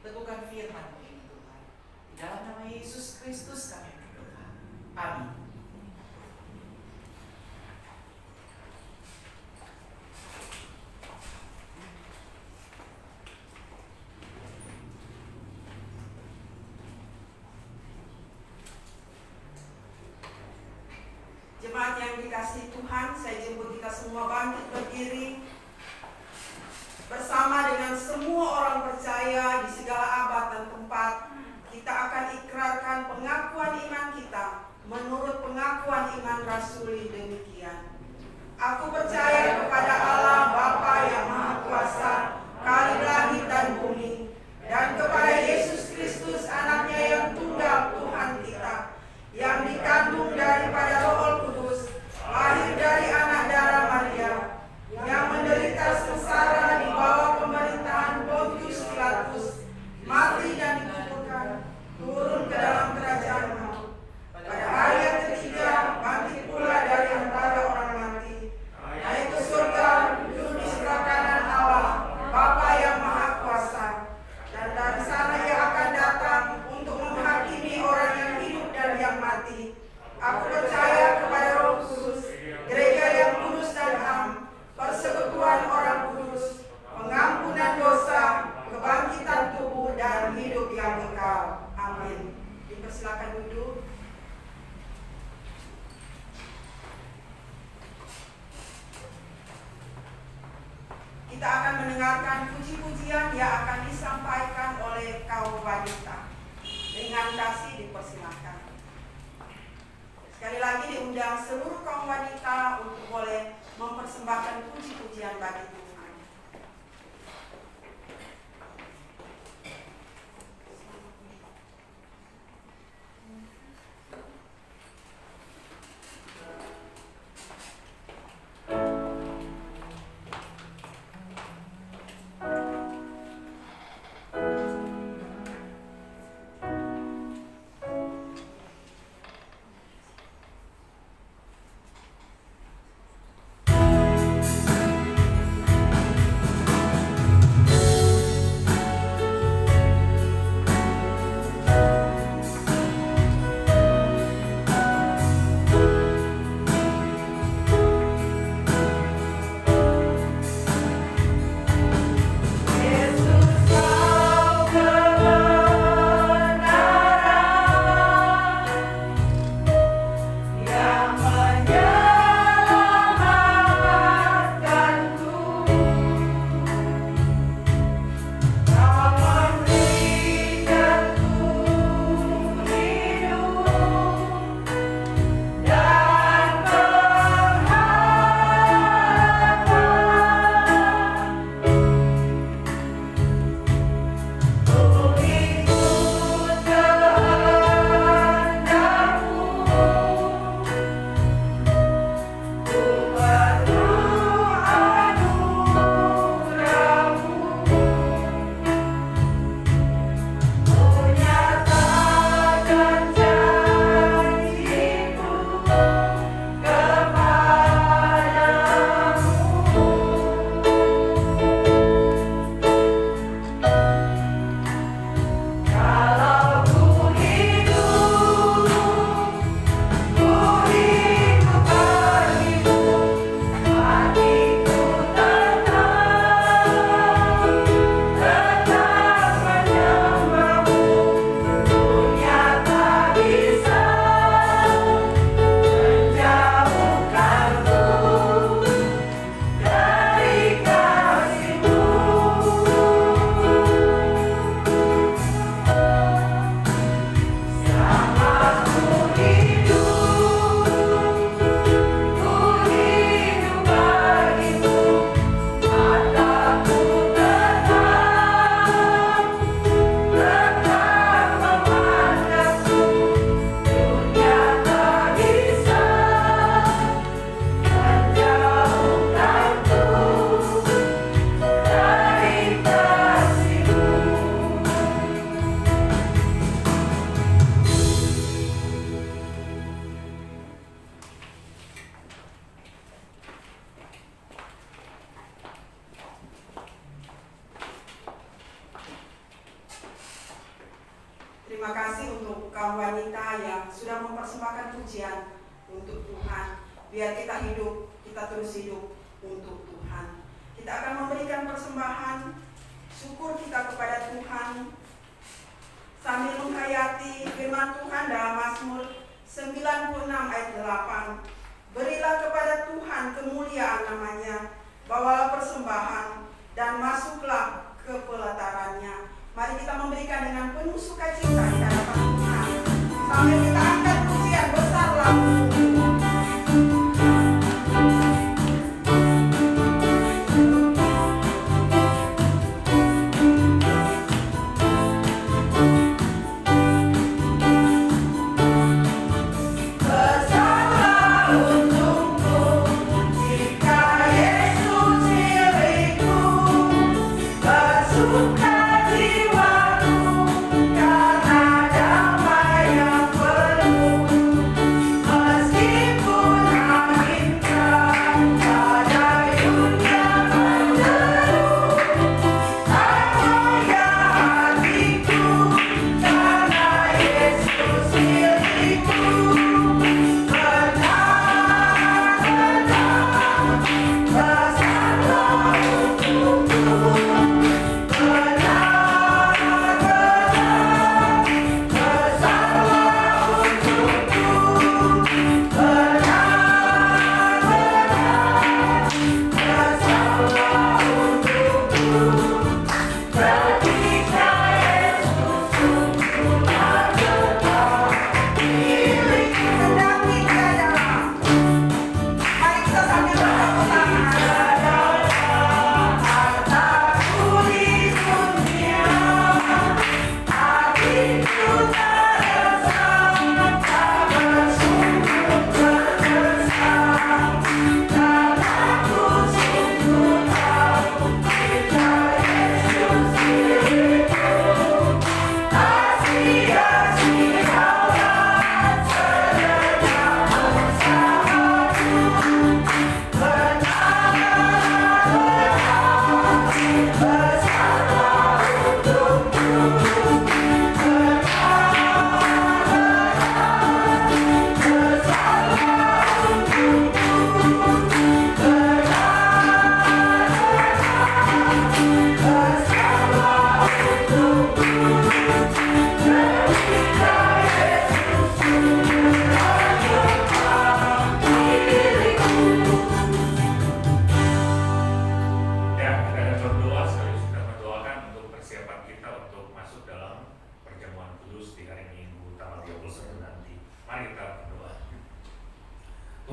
S2: Teguhkan firman-Mu ini Tuhan. Di dalam nama Yesus Kristus kami berdoa. Amin.
S1: Jemaat yang dikasihi Tuhan, saya jemput kita semua bangkit berdiri bersama dengan semua orang percaya di segala abad dan tempat. Kita akan ikrarkan pengakuan iman kita menurut pengakuan iman rasuli demikian. Aku percaya kepada Allah Bapa yang Maha Kuasa, Khalid langit dan bumi, dan kepada Yesus Kristus anaknya yang tunggal Tuhan kita, yang dikandung daripada Roh Kudus, lahir dari anak darah Maria, yang menderita sengsara di bawah pemerintahan Pontius Pilatus, mati dan dikuburkan, turun ke dalam kerajaan maut. Pada hari yang ketiga bangkit pula dari antara orang mati, naik ke surga, duduk di sebelah kanan Allah Bapa yang Maha Kuasa, dan dari sana Ia akan datang untuk menghakimi orang yang hidup dan yang mati. Aku percaya kepada Roh Kudus, gereja yang kudus dan am, persekutuan orang kudus, pengampunan dosa, kebangkitan tubuh dan hidup yang kekal. Amin. Dipersilakan duduk. Kita akan mendengarkan puji-pujian yang akan disampaikan oleh kaum wanita. Dengan kasih dipersilakan. Sekali lagi diundang seluruh kaum wanita untuk boleh mempersembahkan puji-pujian bagi Tuhan. Terima kasih untuk kaum wanita yang sudah mempersembahkan pujian untuk Tuhan. Biar kita hidup, kita terus hidup untuk Tuhan. Kita akan memberikan persembahan syukur kita kepada Tuhan sambil menghayati firman Tuhan dalam Mazmur 96 ayat 8. Berilah kepada Tuhan kemuliaan namanya, bawalah persembahan dan masuklah ke pelatarannya. Mari kita memberikan dengan penuh sukacita di hadapan Tuhan sambil kita angkat pujian besarlah.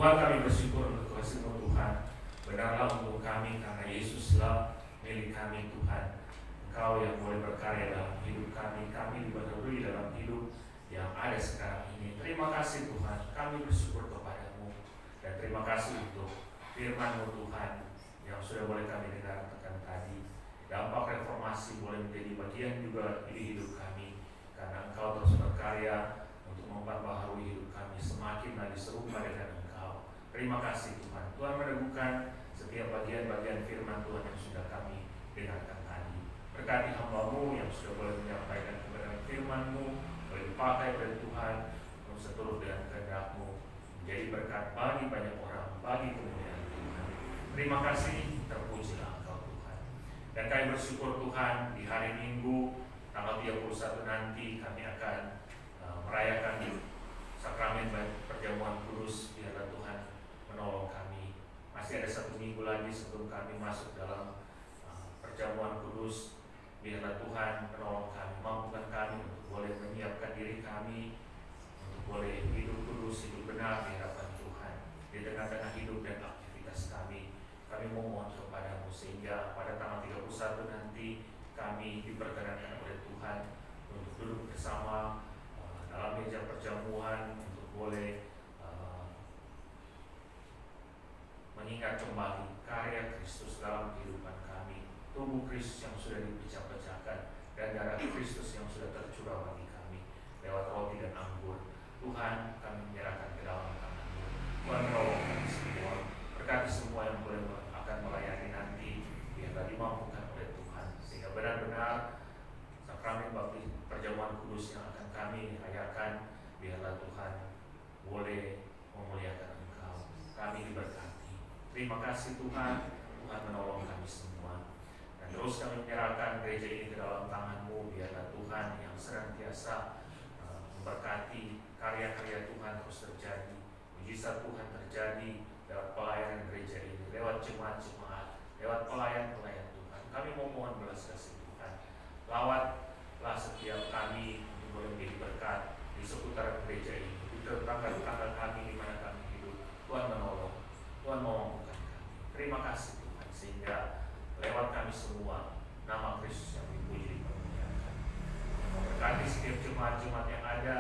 S3: Tuhan, kami bersyukur untuk kasih-Mu Tuhan. Benarlah untuk kami karena Yesuslah milik kami Tuhan. Engkau yang boleh berkarya dalam hidup kami. Kami diperlui dalam hidup yang ada sekarang ini. Terima kasih Tuhan. Kami bersyukur kepada-Mu. Dan terima kasih untuk firman-Mu Tuhan yang sudah boleh kami dengarkan tadi. Dampak reformasi boleh menjadi bagian juga di hidup kami. Karena Engkau terus berkarya untuk memperbaharui hidup kami semakin lagi serupa dengan Engkau. Terima kasih Tuhan. Tuhan meneguhkan setiap bagian-bagian firman Tuhan yang sudah kami dengarkan tadi. Berkati hamba-Mu yang sudah boleh menyampaikan kebenaran firman-Mu, boleh dipakai oleh Tuhan untuk seturut dengan kehendak-Mu, menjadi berkat bagi banyak orang, bagi kemuliaan Tuhan. Terima kasih, terpujilah Engkau Tuhan. Dan kami bersyukur Tuhan, di hari Minggu tanggal 31 nanti kami akan merayakan sakramen perjamuan kudus. Biarlah Tuhan menolong kami. Masih ada 1 minggu lagi sebelum kami masuk dalam perjamuan kudus. Biarlah Tuhan menolong kami, mampukan kami untuk boleh menyiapkan diri kami untuk boleh hidup kudus, hidup benar di hadapan Tuhan di tengah-tengah hidup dan aktivitas kami. Kami memohon kepada-Mu sehingga pada tanggal 31 nanti kami diperkenankan oleh Tuhan untuk duduk bersama dalam meja perjamuan untuk boleh mengingat kembali karya Kristus dalam kehidupan kami, tubuh Kristus yang sudah dipecah-pecahkan dan darah Kristus yang sudah tercurah bagi kami lewat roti dan anggur. Tuhan, kami menyerahkan ke dalam tangan-Mu. Tuhan, menolong kami semua, berkati semua yang boleh akan melayani nanti, biarlah dimampukan oleh Tuhan sehingga benar-benar sakramen baptis perjamuan kudus yang akan kami Terima kasih Tuhan, Tuhan menolong kami semua. Dan terus kami menyerahkan gereja ini ke dalam tangan-Mu. Biarlah Tuhan yang senantiasa memberkati karya-karya Tuhan terus terjadi. Mujizat Tuhan terjadi lewat pelayanan gereja ini, lewat jemaat-jemaat, lewat pelayan-pelayan Tuhan. Kami memohon belas kasih Tuhan. Lawatlah setiap kami untuk boleh menjadi berkat di seputaran gereja ini, di tetangga-tetangga kami di mana kami hidup. Tuhan menolong, Tuhan memampukan kami. Terima kasih Tuhan, sehingga lewat kami semua nama Kristus yang dipuji dipermuliakan. Memberkati setiap jemaat-jemaat yang ada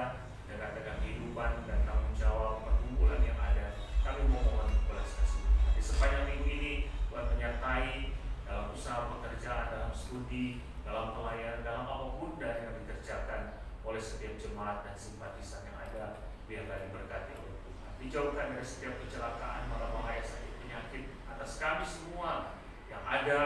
S3: dengan kehidupan dan tanggung jawab perkumpulan yang ada. Kami memohon belas kasih Tuhan. Di sepanjang minggu ini Tuhan menyertai dalam usaha pekerjaan, dalam studi, dalam pelayanan, dalam apapun yang dikerjakan oleh setiap jemaat dan simpatisan yang ada. Biarlah diberkati oleh Tuhan. Dijauhkan dari setiap kecelakaan, mara bahaya, sakit, penyakit atas kami semua yang ada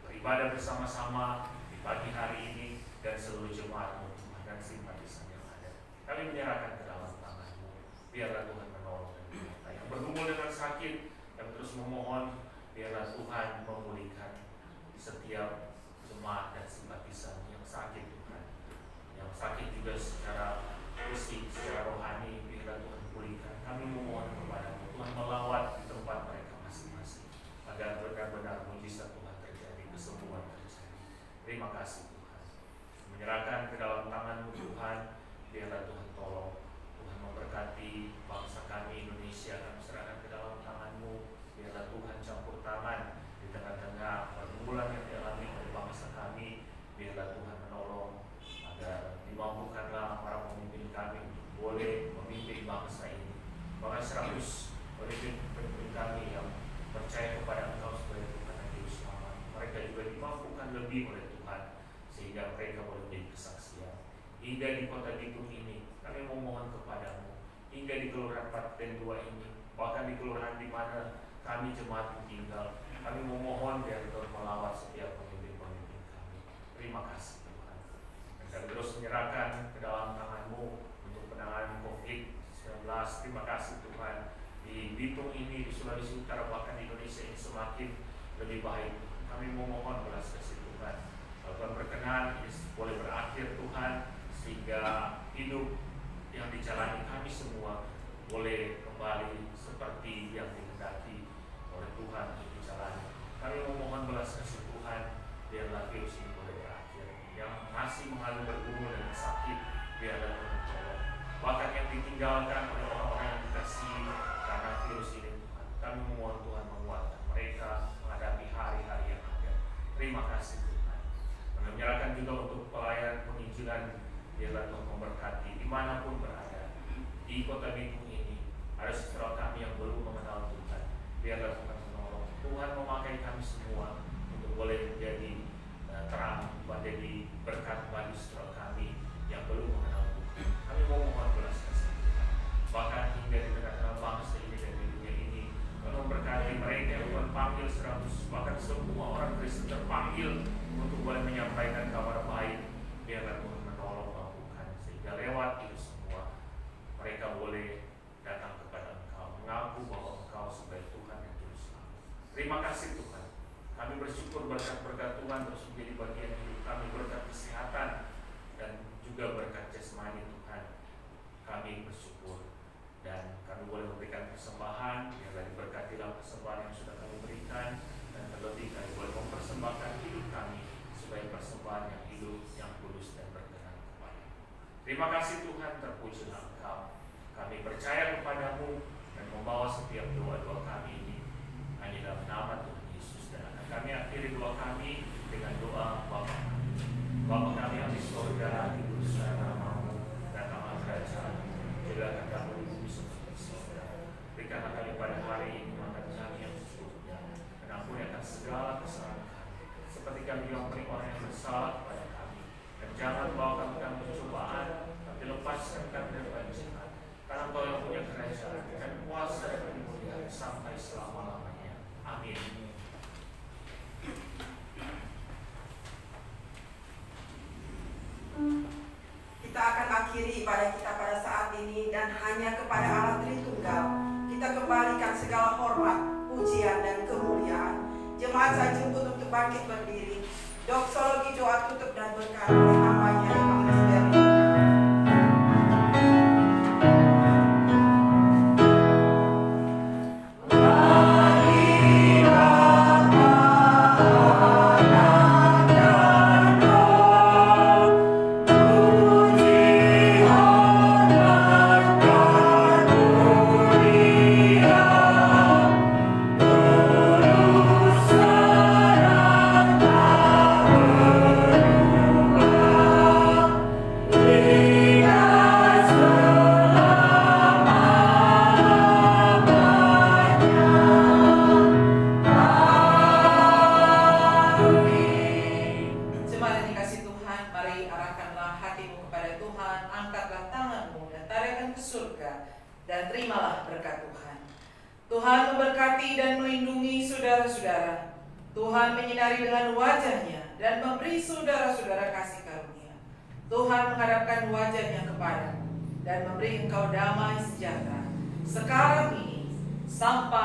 S3: beribadah bersama-sama di pagi hari ini dan seluruh jemaat-Mu dan simpatisan yang ada. Kami menyerahkan ke dalam tangan-Mu. Biarlah Tuhan menolong dan menyertai. Yang bergumul dengan sakit, yang terus memohon, biarlah Tuhan memulihkan setiap jemaat dan simpatisan yang sakit Tuhan. Yang sakit juga secara fisik, secara rohani, biarlah Tuhan pulihkan. Kami memohon kepada-Mu, Tuhan melawat di tempat mereka masing-masing, agar benar-benar mujizat Tuhan terjadi, kesembuhan terjadi. Terima kasih Tuhan. Menyerahkan ke dalam tangan-Mu Tuhan, biarlah Tuhan tolong. Tuhan memberkati bangsa kami Indonesia, kami serahkan ke dalam tangan-Mu. Biarlah Tuhan campur tangan di tengah-tengah pergumulan yang dialami oleh bangsa kami. Biarlah Tuhan menolong agar dimampukanlah para pemimpin kami untuk boleh memimpin bangsa ini. Bahkan 100 pemimpin kami yang percaya kepada Engkau sebagai Tuhan dan Juru Selamat, mereka juga dimampukan lebih oleh Tuhan sehingga mereka boleh menjadi kesaksian. Hingga di kota Bitung ini kami memohon kepada-Mu, hingga di Kelurahan Paten 2 ini, bahkan di kelurahan di mana kami jemaat tinggal, kami memohon biar Tuhan melawat setiap pemimpin-pemimpin kami. Terima kasih Tuhan. Dan kami terus menyerahkan ke dalam tangan-Mu untuk penanganan COVID-19. Terima kasih Tuhan. Di Bitung ini, di Sulawesi Utara, bahkan di Indonesia ini semakin lebih baik. Kami memohon belas kasih Tuhan. Kalau Tuhan berkenan, ini boleh berakhir Tuhan, sehingga hidup yang dijalani kami semua boleh kembali seperti yang dikehendaki oleh Tuhan untuk dijalani. Kami memohon belas kasih Tuhan, biarlah virus ini boleh berakhir. Yang masih mengalami bergumul dengan sakit, biarlah Tuhan tolong. Bahkan yang ditinggalkan oleh orang-orang yang dikasihi karena virus ini, Tuhan, kami memohon Tuhan menguatkan mereka menghadapi hari-hari yang ada. Terima kasih Tuhan. Kami menyerahkan juga untuk pelayanan penginjilan, biarlah Tuhan memberkati dimanapun berada. Di kota Bitung ini ada saudara kami yang belum mengenal Tuhan, biarlah Tuhan menolong. Tuhan memakai kami semua untuk boleh menjadi terang, menjadi berkat bagi saudara kami yang belum mengenal Tuhan. Kami memohon belas kasih Tuhan. Bahkan hingga di tengah-tengah bangsa ini dan di dunia ini, Tuhan memberkati mereka yang Tuhan panggil 100, bahkan semua orang Kristen terpanggil untuk boleh menyampaikan kabar baik. Biarlah Tuhan menolong, mampukan, sehingga lewat itu semua mereka boleh datang kepada Engkau, mengaku bahwa Engkau sebagai Tuhan yang Juru Selamat. Terima kasih Tuhan. Kami bersyukur berkat-berkat Tuhan terus menjadi bagian hidup kami, berkat kesehatan dan juga berkat jasmani Tuhan. Kami bersyukur dan kami boleh memberikan persembahan, biarlah diberkatilah persembahan yang sudah kami berikan, dan terlebih kami boleh mempersembahkan hidup kami sebagai persembahan yang hidup, yang kudus dan berkenan kepada-Mu. Terima kasih Tuhan, terpujilah Engkau. Kami percaya kepada-Mu dan membawa setiap doa-doa kami ini hanya dalam nama Tuhan Yesus. Dan akan kami akhiri doa kami dengan doa Bapa kami. Bapa kami yang di surga, dikuduskan nama-Mu, datanglah kerajaan-Mu, jadilah kehendak-Mu di bumi seperti di surga. Berikanlah kami pada hari ini makan kami yang secukupnya, dan ampuni akan segala kesalahan kami, seperti kami yang beri orang yang bersalah kepada kami. Dan jangan bawa kami dalam pencobaan, tapi lepaskan kami dari jahat. Karena Engkau yang punya kerajaan,
S1: jemaat saya jemput untuk bangkit berdiri. Doksologi doa tutup dan berkat oleh hambanya Evangelis Berlin.
S2: Jemaat yang dikasihi Tuhan, mari arahkanlah hatimu kepada Tuhan, angkatlah tanganmu dan tarikkan ke surga, dan terimalah berkat Tuhan. Tuhan memberkati dan melindungi saudara-saudara. Tuhan menyinari dengan wajah-Nya dan memberi saudara-saudara kasih karunia. Tuhan menghadapkan wajah-Nya kepadamu dan memberi engkau damai sejahtera sekarang ini sampai